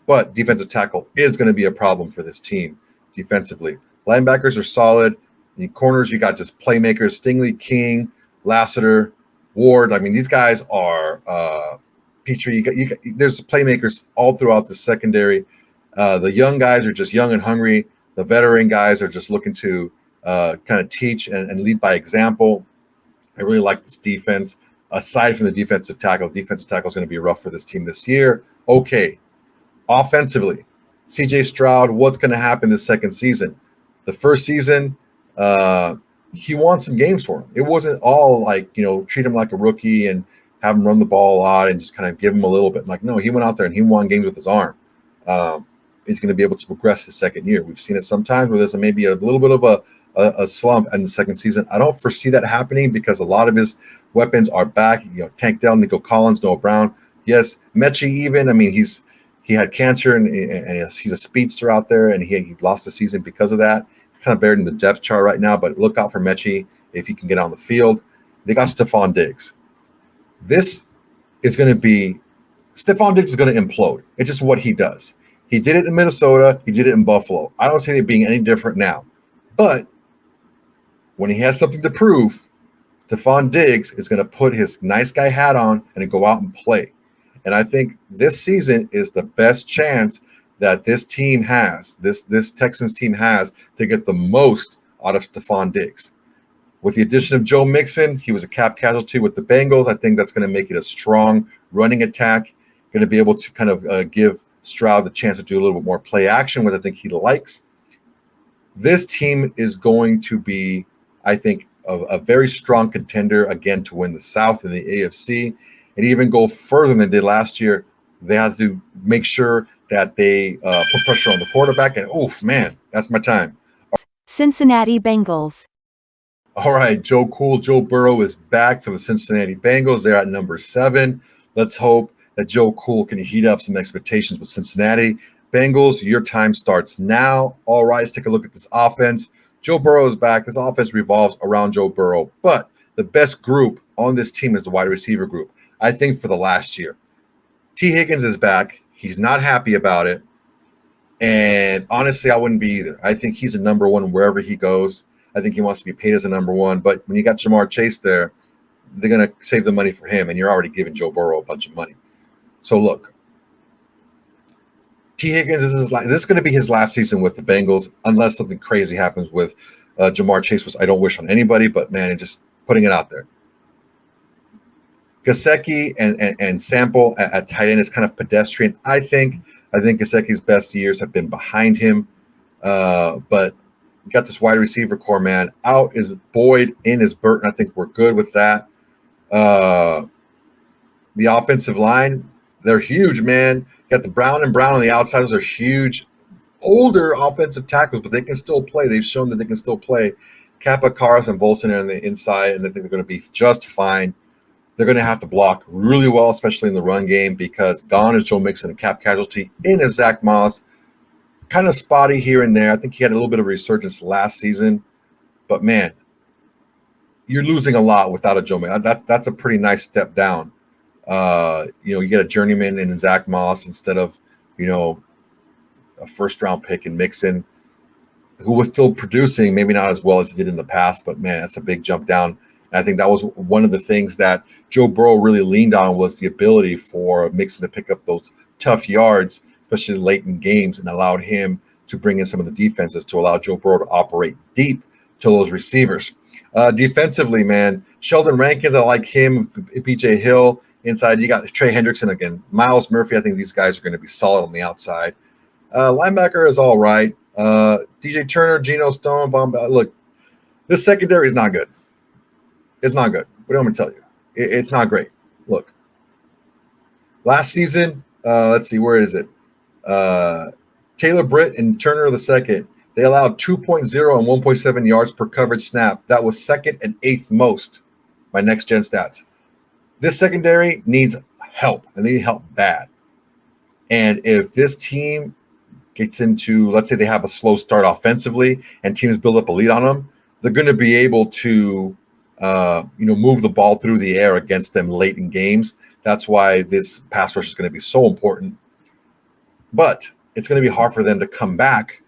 But defensive tackle is going to be a problem for this team defensively. Linebackers are solid. In corners, you got just playmakers: Stingley, King, Lassiter, Ward. I mean, these guys are Petrie. There's playmakers all throughout the secondary. The young guys are just young and hungry. The veteran guys are just looking to kind of teach and lead by example. I really like this defense. Aside from the defensive tackle is going to be rough for this team this year. Okay. Offensively, C.J. Stroud, what's going to happen this second season? The first season, he won some games for him. It wasn't all like, treat him like a rookie and have him run the ball a lot and just kind of give him a little bit. Like, no, he went out there and he won games with his arm. He's going to be able to progress his second year. We've seen it sometimes where there's maybe a little bit of a slump in the second season. I don't foresee that happening because a lot of his weapons are back. Tank Dell, Nico Collins, Noah Brown. Yes, Mechie even. I mean, he had cancer and he's a speedster out there, and he lost the season because of that. He's kind of buried in the depth chart right now, but look out for Mechie if he can get on the field. They got Stephon Diggs. This is going to be – Stephon Diggs is going to implode. It's just what he does. He did it in Minnesota. He did it in Buffalo. I don't see it being any different now. But when he has something to prove, Stephon Diggs is going to put his nice guy hat on and go out and play. And I think this season is the best chance that this team has, this Texans team has, to get the most out of Stephon Diggs. With the addition of Joe Mixon, he was a cap casualty with the Bengals. I think that's going to make it a strong running attack, going to be able to kind of give Stroud the chance to do a little bit more play action, which I think he likes. This team is going to be, I think, a very strong contender, again, to win the South and the AFC. And even go further than they did last year. They have to make sure that they put pressure on the quarterback. And, oof, man, that's my time. Cincinnati Bengals. All right, Joe Burrow is back for the Cincinnati Bengals. They're at number 7. Let's hope that Joe Cool can heat up some expectations with Cincinnati. Bengals, your time starts now. All right, let's take a look at this offense. Joe Burrow is back. This offense revolves around Joe Burrow. But the best group on this team is the wide receiver group. I think for the last year. T. Higgins is back. He's not happy about it. And honestly, I wouldn't be either. I think he's a number one wherever he goes. I think he wants to be paid as a number one. But when you got Jamar Chase there, they're going to save the money for him. And you're already giving Joe Burrow a bunch of money. So look, T. Higgins, this is going to be his last season with the Bengals, unless something crazy happens with Jamar Chase, which I don't wish on anybody. But, man, just putting it out there. Gesicki and Sample at tight end is kind of pedestrian. I think Gesicki's best years have been behind him. But you got this wide receiver core, man. Out is Boyd, in is Burton. I think we're good with that. The offensive line, they're huge, man. You got the Brown and Brown on the outside. Those are huge, older offensive tackles, but they can still play. They've shown that they can still play. Kappa, Karras, and Volson are on the inside, and I think they're going to be just fine. They're going to have to block really well, especially in the run game, because gone is Joe Mixon, a cap casualty. In is Zach Moss, kind of spotty here and there. I think he had a little bit of resurgence last season, but man, you're losing a lot without a Joe Mixon. That's a pretty nice step down. You get a journeyman in Zach Moss instead of, a first-round pick in Mixon, who was still producing, maybe not as well as he did in the past, but man, that's a big jump down. And I think that was one of the things that Joe Burrow really leaned on, was the ability for Mixon to pick up those tough yards, especially late in games, and allowed him to bring in some of the defenses to allow Joe Burrow to operate deep to those receivers. Defensively, man, Sheldon Rankins, I like him. BJ Hill inside. You got Trey Hendrickson again. Miles Murphy, I think these guys are going to be solid on the outside. Linebacker is all right. DJ Turner, Geno Stone, look, this secondary is not good. It's not good. What am I going to tell you? It's not great. Look, last season, let's see, where is it? Taylor Britt and Turner II, they allowed 2.0 and 1.7 yards per coverage snap. That was second and eighth most by Next Gen Stats. This secondary needs help, and they need help bad. And if this team gets into, let's say they have a slow start offensively and teams build up a lead on them, they're going to be able to, move the ball through the air against them late in games. That's why this pass rush is going to be so important. But it's going to be hard for them to come back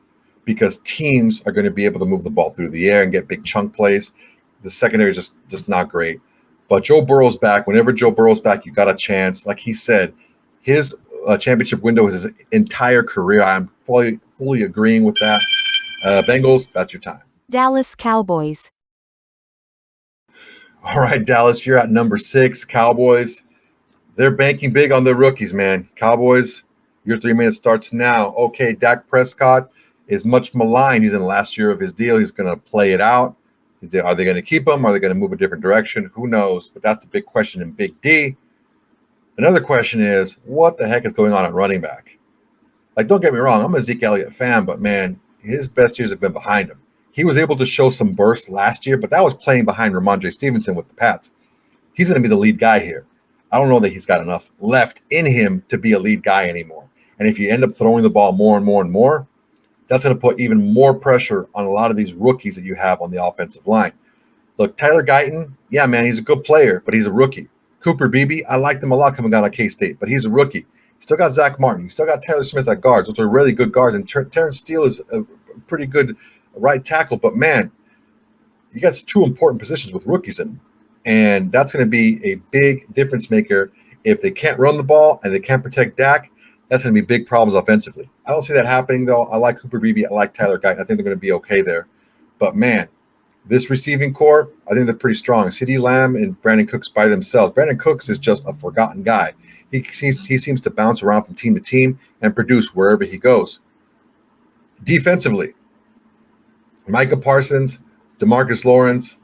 because teams are going to be able to move the ball through the air and get big chunk plays. The secondary is just not great. But Joe Burrow's back. Whenever Joe Burrow's back, you got a chance. Like he said, his championship window is his entire career. I'm fully agreeing with that. Bengals, that's your time. Dallas Cowboys. All right, Dallas, you're at number 6. Cowboys, they're banking big on their rookies, man. Cowboys, your 3 minutes starts now. Okay, Dak Prescott is much maligned. He's in the last year of his deal. He's going to play it out. Are they going to keep him? Are they going to move a different direction? Who knows? But that's the big question in Big D. Another question is, what the heck is going on at running back? Like, don't get me wrong, I'm a Zeke Elliott fan, but man, his best years have been behind him. He was able to show some bursts last year, but that was playing behind Ramondre Stevenson with the Pats. He's going to be the lead guy here. I don't know that he's got enough left in him to be a lead guy anymore. And if you end up throwing the ball more and more and more, that's going to put even more pressure on a lot of these rookies that you have on the offensive line. Look, Tyler Guyton, yeah, man, he's a good player, but he's a rookie. Cooper Beebe, I liked him a lot coming out of K-State, but he's a rookie. You still got Zach Martin. You still got Tyler Smith at guards. Those are really good guards. And Terrence Steele is a pretty good right tackle. But, man, you got 2 important positions with rookies in them. And that's going to be a big difference maker. If they can't run the ball and they can't protect Dak, that's going to be big problems offensively. I don't see that happening, though. I like Cooper Beebe. I like Tyler Guyton. I think they're going to be okay there. But, man, this receiving core, I think they're pretty strong. CeeDee Lamb and Brandon Cooks by themselves. Brandon Cooks is just a forgotten guy. He seems to bounce around from team to team and produce wherever he goes. Defensively, Micah Parsons, DeMarcus Lawrence,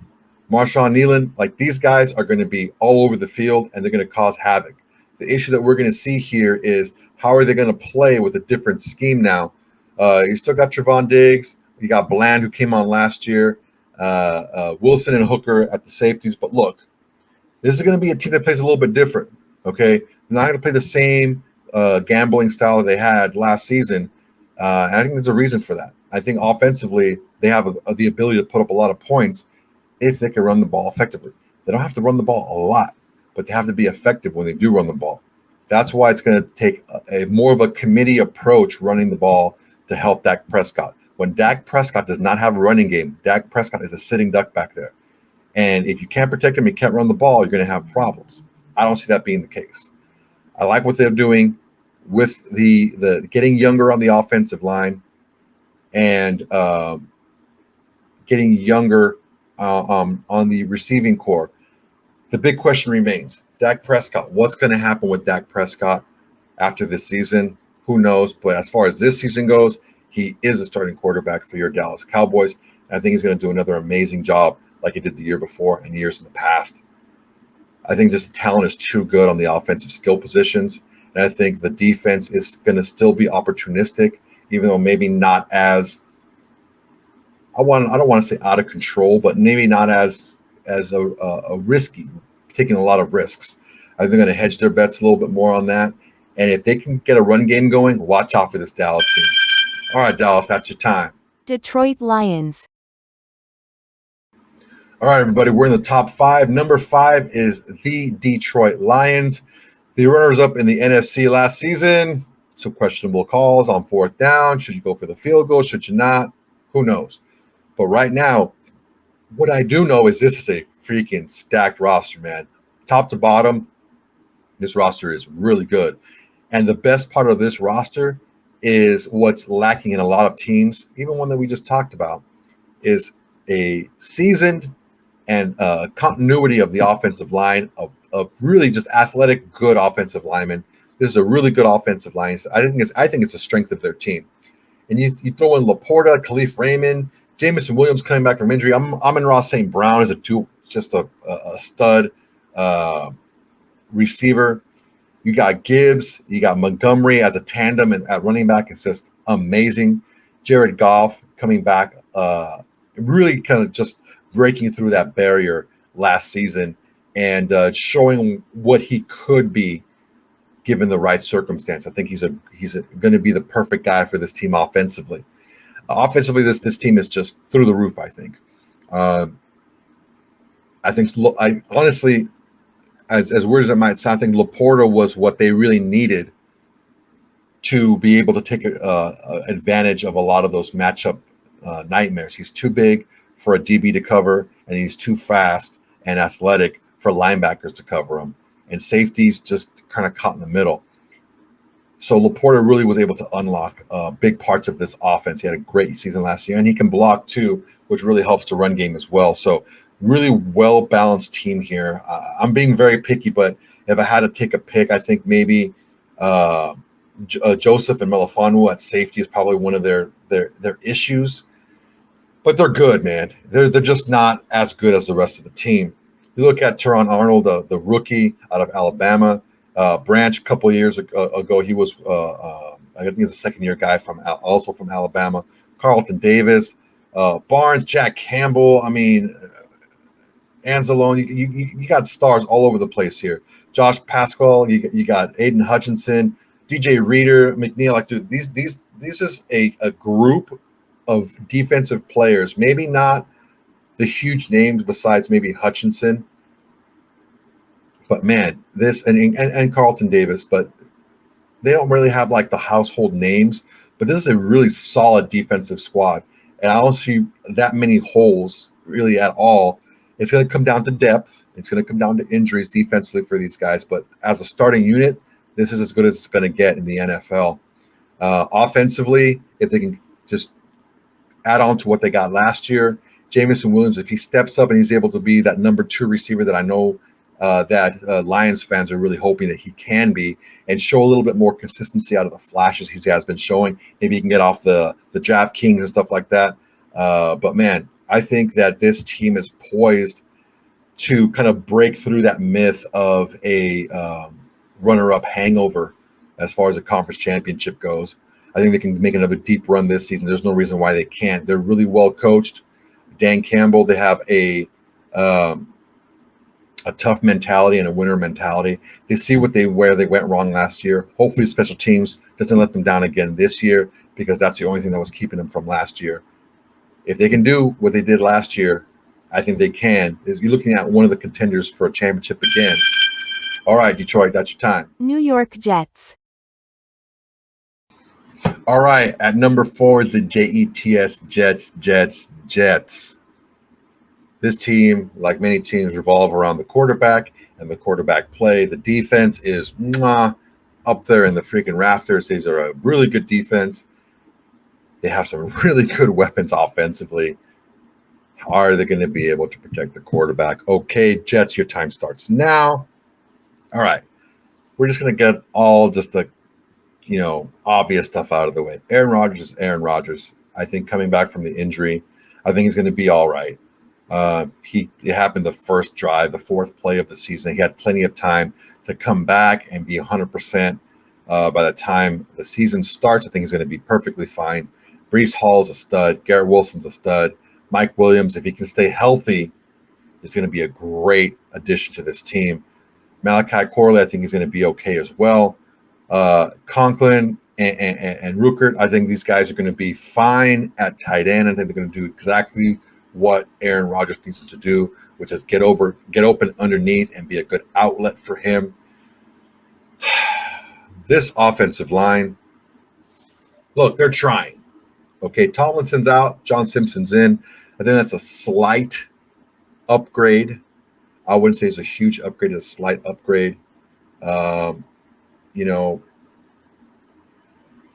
Marshawn Nealon, like these guys are going to be all over the field and they're going to cause havoc. The issue that we're going to see here is how are they going to play with a different scheme now? You still got Trevon Diggs. You got Bland, who came on last year. Wilson and Hooker at the safeties. But look, this is going to be a team that plays a little bit different, okay? They're not going to play the same gambling style that they had last season, and I think there's a reason for that. I think offensively, they have the ability to put up a lot of points if they can run the ball effectively. They don't have to run the ball a lot, but they have to be effective when they do run the ball. That's why it's going to take a more of a committee approach running the ball to help Dak Prescott. When Dak Prescott does not have a running game, Dak Prescott is a sitting duck back there. And if you can't protect him, you can't run the ball, you're going to have problems. I don't see that being the case. I like what they're doing with the getting younger on the offensive line and getting younger on the receiving core. The big question remains, Dak Prescott. What's going to happen with Dak Prescott after this season? Who knows? But as far as this season goes, he is a starting quarterback for your Dallas Cowboys. And I think he's going to do another amazing job like he did the year before and years in the past. I think just the talent is too good on the offensive skill positions. And I think the defense is going to still be opportunistic, even though maybe not as I don't want to say out of control, but maybe not as a risky taking a lot of risks. I think they're going to hedge their bets a little bit more on that. And if they can get a run game going, watch out for this Dallas team. All right, Dallas, that's your time. Detroit Lions. All right, everybody, we're in the top 5. Number 5 is the Detroit Lions. The runners-up in the NFC last season. Some questionable calls on 4th down. Should you go for the field goal? Should you not? Who knows? But right now, what I do know is this is a freaking stacked roster, man. Top to bottom, this roster is really good. And the best part of this roster is what's lacking in a lot of teams, even one that we just talked about, is a seasoned and continuity of the offensive line of really just athletic, good offensive linemen. This is a really good offensive line. I think it's the strength of their team. And you throw in Laporta, Khalif Raymond, Jamison Williams coming back from injury. Amon-Ra St. Brown is just a stud receiver. You got Gibbs, you got Montgomery as a tandem and at running back. It's just amazing. Jared Goff coming back, really kind of just breaking through that barrier last season and showing what he could be given the right circumstance. I think he's going to be the perfect guy for this team offensively. Offensively, this team is just through the roof, I think. I honestly, as weird as it might sound, I think Laporta was what they really needed to be able to take advantage of a lot of those matchup nightmares. He's too big for a DB to cover, and he's too fast and athletic for linebackers to cover him. And safeties just kind of caught in the middle. So Laporta really was able to unlock big parts of this offense. He had a great season last year, and he can block too, which really helps the run game as well. So really well-balanced team here. I'm being very picky, but if I had to take a pick, I think maybe Joseph and Melifonwu at safety is probably one of their issues. But they're good, man. They're just not as good as the rest of the team. You look at Teron Arnold, the rookie out of Alabama. Branch, a couple of years ago, he was, I think he's a second-year guy also from Alabama. Carlton Davis, Barnes, Jack Campbell. I mean, Anzalone. You got stars all over the place here. Josh Pascal. You got Aiden Hutchinson, DJ Reader, McNeil. Like, dude, these is a group of defensive players. Maybe not the huge names besides maybe Hutchinson. But man, this and Carlton Davis, but they don't really have like the household names. But this is a really solid defensive squad, and I don't see that many holes really at all. It's going to come down to depth. It's going to come down to injuries defensively for these guys. But as a starting unit, this is as good as it's going to get in the NFL. Offensively, if they can just add on to what they got last year, Jamison Williams, if he steps up and he's able to be that number 2 receiver that I know that Lions fans are really hoping that he can be, and show a little bit more consistency out of the flashes he has been showing. Maybe he can get off the DraftKings and stuff like that. But man, I think that this team is poised to kind of break through that myth of a runner-up hangover as far as the conference championship goes. I think they can make another deep run this season. There's no reason why they can't. They're really well coached. Dan Campbell, they have a tough mentality and a winner mentality. They see where they went wrong last year. Hopefully special teams doesn't let them down again this year, because that's the only thing that was keeping them from last year. If they can do what they did last year, I think they can. You're looking at one of the contenders for a championship again. All right, Detroit, that's your time. New York Jets. All right, at number 4 is the Jets, Jets. This team, like many teams, revolve around the quarterback and the quarterback play. The defense is up there in the freaking rafters. These are a really good defense. They have some really good weapons offensively. How are they going to be able to protect the quarterback? Okay, Jets, your time starts now. All right, we're just going to get all just the obvious stuff out of the way. Aaron Rodgers is Aaron Rodgers. I think coming back from the injury, I think he's going to be all right. It happened the first drive, the 4th play of the season. He had plenty of time to come back and be 100%. By the time the season starts, I think he's going to be perfectly fine. Breece Hall's a stud. Garrett Wilson's a stud. Mike Williams, if he can stay healthy, is going to be a great addition to this team. Malachi Corley, I think, is going to be okay as well. Conklin and Ruckert, I think these guys are going to be fine at tight end. I think they're going to do exactly what Aaron Rodgers needs them to do, which is get open underneath and be a good outlet for him. This offensive line, look, they're trying. Okay, Tomlinson's out, John Simpson's in. I think that's a slight upgrade. I wouldn't say it's a huge upgrade, it's a slight upgrade. You know,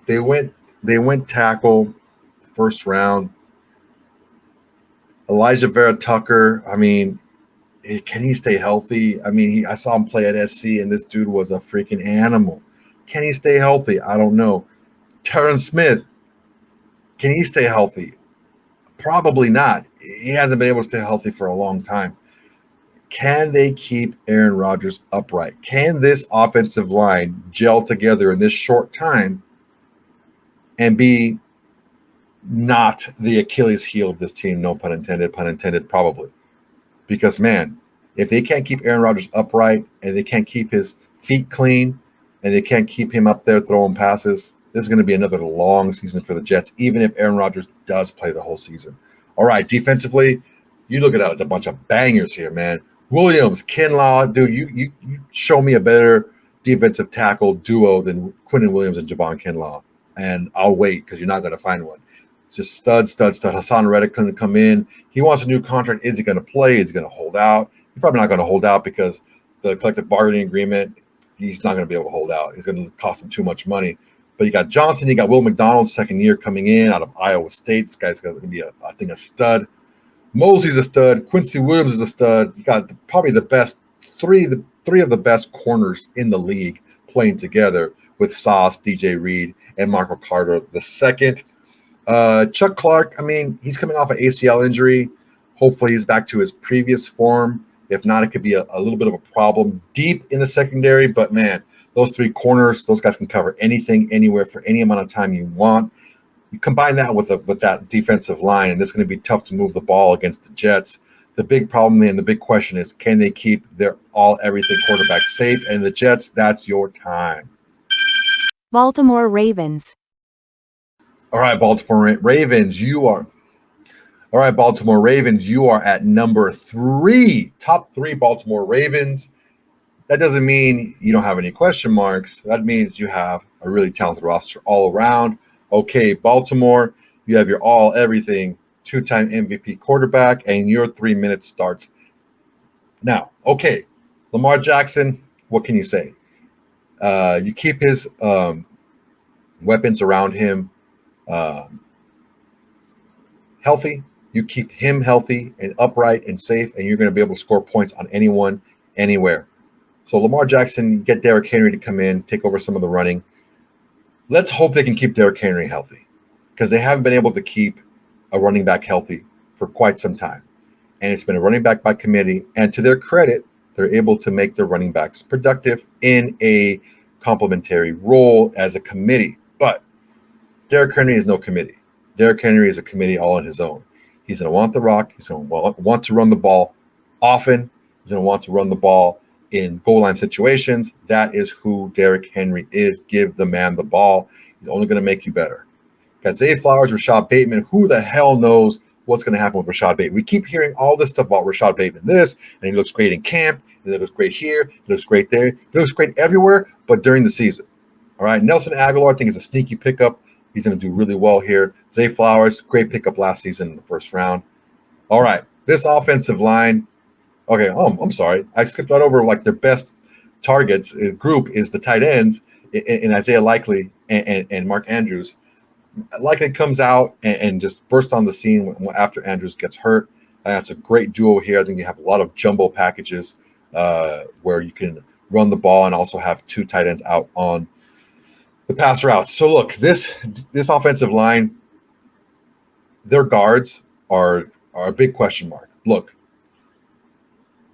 they went tackle first round. Elijah Vera Tucker, I mean, can he stay healthy? I mean, I saw him play at SC, and this dude was a freaking animal. Can he stay healthy? I don't know. Terrence Smith, can he stay healthy? Probably not. He hasn't been able to stay healthy for a long time. Can they keep Aaron Rodgers upright? Can this offensive line gel together in this short time and be not the Achilles heel of this team? No pun intended, probably. Because, man, if they can't keep Aaron Rodgers upright and they can't keep his feet clean and they can't keep him up there throwing passes, this is going to be another long season for the Jets, even if Aaron Rodgers does play the whole season. All right, defensively, you look at a bunch of bangers here, man. Williams, Kinlaw, dude, you show me a better defensive tackle duo than Quinnen Williams and Javon Kinlaw, and I'll wait because you're not going to find one. It's just stud. Hassan Reddick couldn't come in. He wants a new contract. Is he going to play? Is he going to hold out? He's probably not going to hold out because the collective bargaining agreement, he's not going to be able to hold out. It's going to cost him too much money. But you got Johnson, you got Will McDonald, second year coming in out of Iowa State. This guy's going to be, a stud. Mosley's a stud. Quincy Williams is a stud. You got probably the best three of the best corners in the league playing together with Sauce, DJ Reed, and Marco Carter the second. Chuck Clark, I mean, he's coming off an ACL injury. Hopefully he's back to his previous form. If not, it could be a little bit of a problem deep in the secondary. But, man, those three corners, those guys can cover anything, anywhere, for any amount of time you want. You combine that with that defensive line, and it's going to be tough to move the ball against the Jets. The big problem and the big question is, can they keep their all-everything quarterback safe? And the Jets, that's your time. Baltimore Ravens. All right, Baltimore Ravens, you are at number 3. Top 3 Baltimore Ravens. That doesn't mean you don't have any question marks. That means you have a really talented roster all around. Okay, Baltimore, you have your all-everything 2-time MVP quarterback, and your 3 minutes starts now. Okay, Lamar Jackson, what can you say? You keep his weapons around him healthy. You keep him healthy and upright and safe, and you're going to be able to score points on anyone, anywhere. So Lamar Jackson, get Derrick Henry to come in, take over some of the running. Let's hope they can keep Derrick Henry healthy, because they haven't been able to keep a running back healthy for quite some time. And it's been a running back by committee. And to their credit, they're able to make their running backs productive in a complementary role as a committee. But Derrick Henry is no committee. Derrick Henry is a committee all on his own. He's going to want the rock. He's going to want to run the ball often. He's going to want to run the ball in goal line situations. That is who Derrick Henry is. Give the man the ball. He's only going to make you better. Got Zay Flowers, Rashad Bateman. Who the hell knows what's going to happen with Rashad Bateman? We keep hearing all this stuff about Rashad Bateman. This, and he looks great in camp. And he looks great here. He looks great there. He looks great everywhere, but during the season. All right, Nelson Aguilar, I think, is a sneaky pickup. He's going to do really well here. Zay Flowers, great pickup last season in the first round. All right, this offensive line. Okay, I'm sorry. I skipped right over like their best targets group is the tight ends in Isaiah Likely and Mark Andrews. Likely comes out and just bursts on the scene after Andrews gets hurt. That's a great duo here. I think you have a lot of jumbo packages where you can run the ball and also have 2 tight ends out on the pass routes. So look, this offensive line, their guards are a big question mark. Look,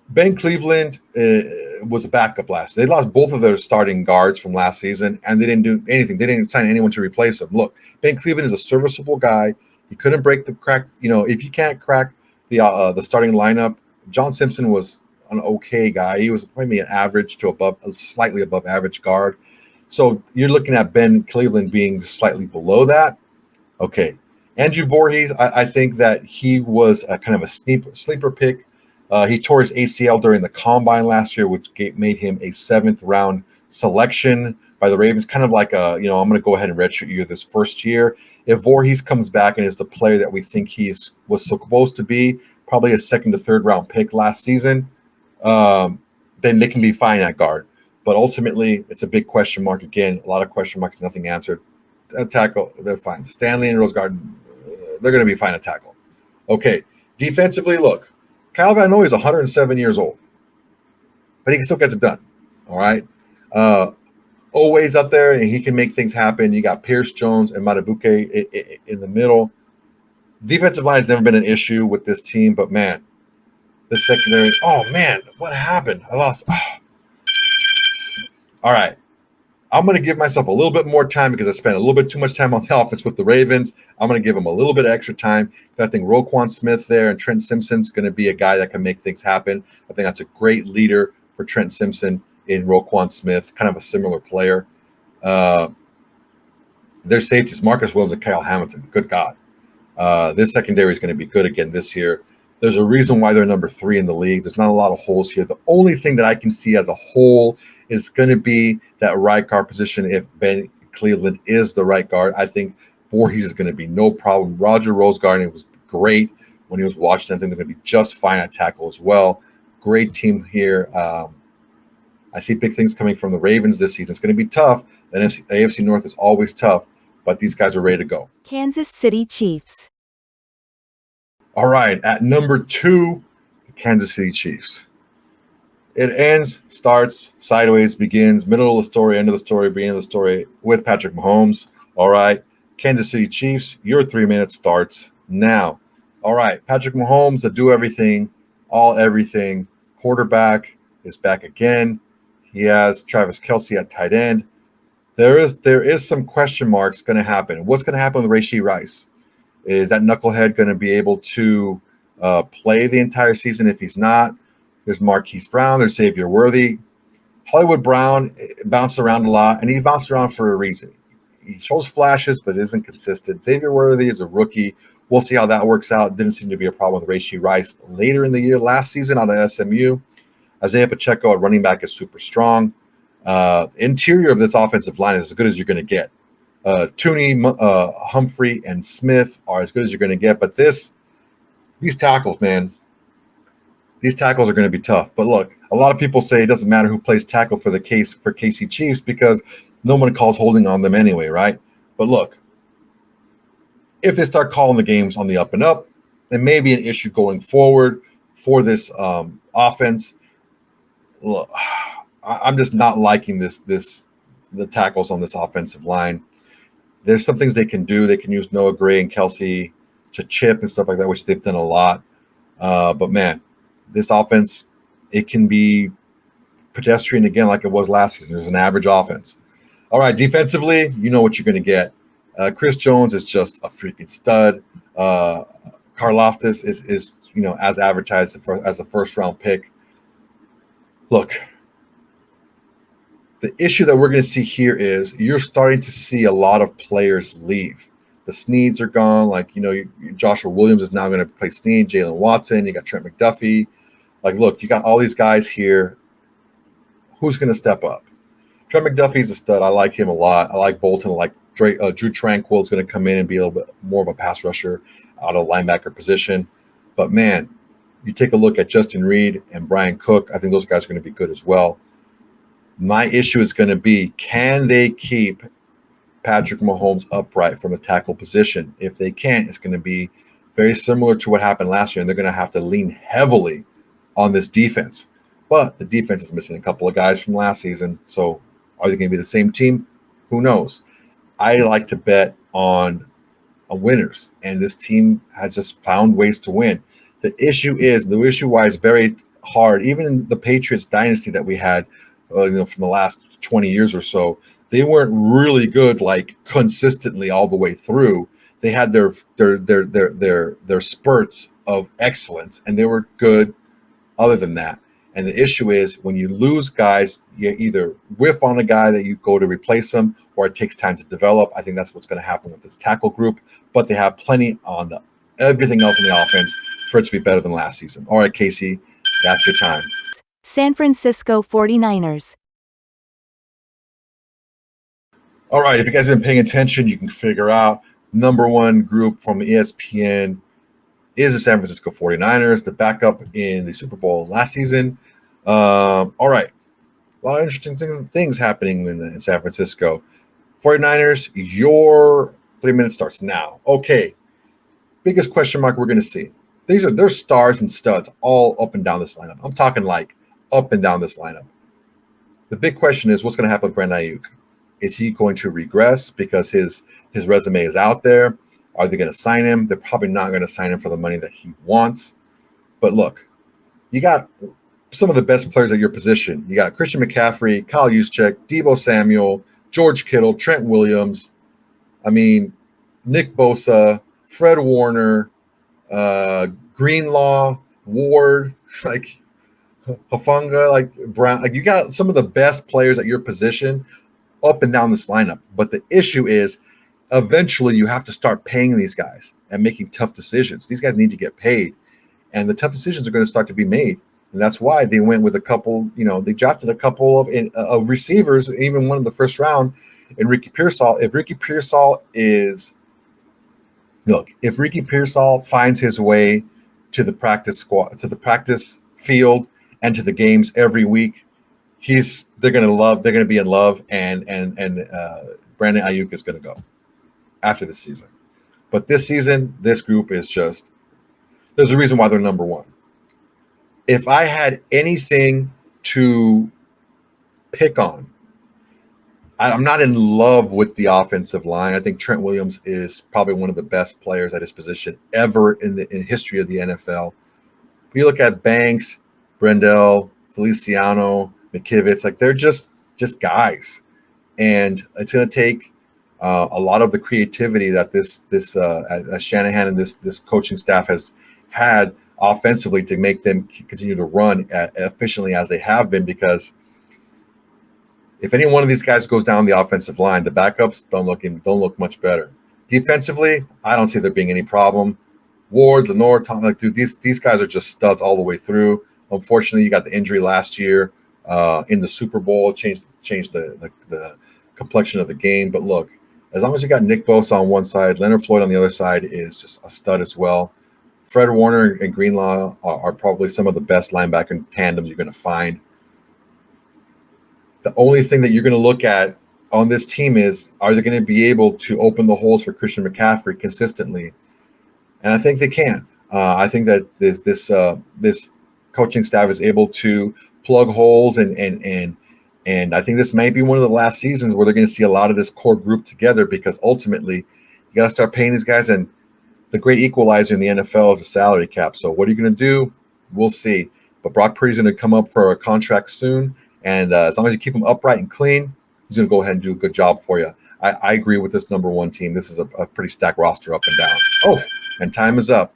Ben Cleveland was a backup last year. They lost both of their starting guards from last season, and they didn't do anything. They didn't sign anyone to replace him. Look, Ben Cleveland is a serviceable guy. He couldn't break the crack. You know, if you can't crack the starting lineup, John Simpson was an okay guy. He was probably an average to slightly above average guard. So you're looking at Ben Cleveland being slightly below that. Okay. Andrew Voorhees, I think that he was a kind of a sleeper pick. He tore his ACL during the combine last year, which made him a 7th-round selection by the Ravens. Kind of like I'm going to go ahead and redshirt you this first year. If Voorhees comes back and is the player that we think was supposed to be, probably a 2nd to 3rd-round pick last season, then they can be fine at guard. But ultimately, it's a big question mark again. A lot of question marks, nothing answered. Tackle, they're fine. Stanley and Rose Garden, they're going to be fine at tackle. Okay, defensively, look, Kyle Van Noy is 107 years old, but he can still get it done. All right, always up there, and he can make things happen. You got Pierce Jones and Matabuke in the middle. Defensive line has never been an issue with this team, but man, this secondary. Oh man, what happened? I lost. Oh. All right. I'm going to give myself a little bit more time because I spent a little bit too much time on the offense with the Ravens. I'm going to give them a little bit of extra time. I think Roquan Smith there and Trent Simpson's going to be a guy that can make things happen. I think that's a great leader for Trent Simpson in Roquan Smith, kind of a similar player. Their safeties, Marcus Williams and Kyle Hamilton. Good God. This secondary is going to be good again this year. There's a reason why they're number 3 in the league. There's not a lot of holes here. The only thing that I can see as a hole is going to be that right guard position if Ben Cleveland is the right guard. I think Voorhees is going to be no problem. Roger Rosegarden was great when he was watching. I think they're going to be just fine at tackle as well. Great team here. I see big things coming from the Ravens this season. It's going to be tough. The AFC North is always tough, but these guys are ready to go. Kansas City Chiefs. All right, at number 2, the Kansas City Chiefs. It ends, starts, sideways, begins, middle of the story, end of the story, beginning of the story with Patrick Mahomes. All right, Kansas City Chiefs, your 3 minutes starts now. All right, Patrick Mahomes, the do everything, all everything. Quarterback is back again. He has Travis Kelce at tight end. There is some question marks going to happen. What's going to happen with Rashee Rice? Is that knucklehead going to be able to play the entire season? If he's not, there's Marquise Brown, there's Xavier Worthy. Hollywood Brown bounced around a lot, and he bounced around for a reason. He shows flashes, but isn't consistent. Xavier Worthy is a rookie. We'll see how that works out. Didn't seem to be a problem with Rashee Rice later in the year. Last season out of SMU, Isaiah Pacheco at running back is super strong. Interior of this offensive line is as good as you're going to get. Tooney, Humphrey, and Smith are as good as you're going to get. But these tackles, man, these tackles are going to be tough. But look, a lot of people say it doesn't matter who plays tackle for KC Chiefs because no one calls holding on them anyway, right? But look, if they start calling the games on the up and up, there may be an issue going forward for this offense. Look, I'm just not liking the tackles on this offensive line. There's some things they can do. They can use Noah Gray and Kelce to chip and stuff like that, which they've done a lot. But man, this offense, it can be pedestrian again like it was last season. There's an average offense. All right, defensively, you know what you're going to get. Chris Jones is just a freaking stud. Karlaftis is as advertised as a first-round pick. Look, the issue that we're going to see here is you're starting to see a lot of players leave. The Sneeds are gone. Joshua Williams is now going to play Sneed, Jalen Watson. You got Trent McDuffie. Look, you got all these guys here. Who's going to step up? Trent McDuffie's a stud. I like him a lot. I like Bolton. I like Drew Tranquill is going to come in and be a little bit more of a pass rusher out of linebacker position. But, man, you take a look at Justin Reed and Brian Cook. I think those guys are going to be good as well. My issue is going to be, can they keep Patrick Mahomes upright from a tackle position? If they can't, it's going to be very similar to what happened last year, and they're going to have to lean heavily on this defense. But the defense is missing a couple of guys from last season, so are they going to be the same team? Who knows? I like to bet on winners, and this team has just found ways to win. The issue why it's very hard, even in the Patriots dynasty that we had, from the last 20 years or so, they weren't really good consistently all the way through. They had their spurts of excellence, and they were good other than that. And the issue is when you lose guys, you either whiff on a guy that you go to replace him, or it takes time to develop. I think that's what's going to happen with this tackle group. But they have plenty on everything else in the offense for it to be better than last season. All right, Casey, that's your time. San Francisco 49ers. All right, if you guys have been paying attention, you can figure out number one group from ESPN is the San Francisco 49ers, the backup in the Super Bowl last season. All right, a lot of interesting things happening in San Francisco. 49ers, your 3 minutes starts now. Okay, biggest question mark we're going to see. They're stars and studs all up and down this lineup. I'm talking like up and down this lineup. The big question is what's going to happen with Brandon Ayuk? Is he going to regress because his resume is out there? Are they going to sign him? They're probably not going to sign him for the money that he wants. But look, you got some of the best players at your position. You got Christian McCaffrey, Kyle Juszczyk, Deebo Samuel, George Kittle, Trent Williams. I mean, Nick Bosa, Fred Warner, Greenlaw, Ward, like Hufanga, like Brown. Like you got some of the best players at your position up and down this lineup. But the issue is eventually you have to start paying these guys and making tough decisions. These guys need to get paid, and the tough decisions are going to start to be made. And that's why they went with a couple, they drafted a couple of receivers, even one in the first round, Ricky Pearsall. If Ricky Pearsall finds his way to the practice squad, to the practice field, and to the games every week, they're going to be in love, and Brandon Ayuk is going to go after this season. But this season, this group is just, there's a reason why they're number one. If I had anything to pick on, I'm not in love with the offensive line. I think Trent Williams is probably one of the best players at his position ever in history of the NFL. But you look at Banks, Brendel, Feliciano, McKivitz, like they're just guys, and it's going to take a lot of the creativity that this as Shanahan and this coaching staff has had offensively to make them continue to run efficiently as they have been. Because if any one of these guys goes down the offensive line, the backups don't look much better. Defensively, I don't see there being any problem. Ward, Lenore, Tom, like dude, these guys are just studs all the way through. Unfortunately, you got the injury last year in the Super Bowl, changed the complexion of the game. But look, as long as you got Nick Bosa on one side, Leonard Floyd on the other side is just a stud as well. Fred Warner and Greenlaw are probably some of the best linebacker tandems you're going to find. The only thing that you're going to look at on this team is, are they going to be able to open the holes for Christian McCaffrey consistently? And I think they can. I think that this coaching staff is able to plug holes, and I think this might be one of the last seasons where they're going to see a lot of this core group together, because ultimately you got to start paying these guys, and the great equalizer in the NFL is the salary cap. So what are you going to do? We'll see. But Brock Purdy's going to come up for a contract soon, and as long as you keep him upright and clean, he's going to go ahead and do a good job for you. I agree with this number one team. This is a pretty stacked roster up and down. Oh, and time is up.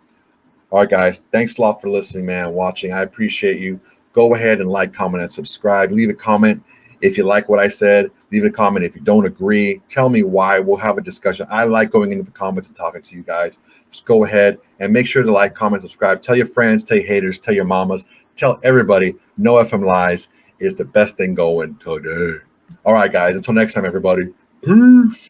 All right, guys. Thanks a lot for listening, man, watching. I appreciate you. Go ahead and like, comment, and subscribe. Leave a comment if you like what I said. Leave a comment if you don't agree. Tell me why. We'll have a discussion. I like going into the comments and talking to you guys. Just go ahead and make sure to like, comment, subscribe. Tell your friends, tell your haters, tell your mamas, tell everybody No FM Lies is the best thing going today. All right, guys. Until next time, everybody. Peace.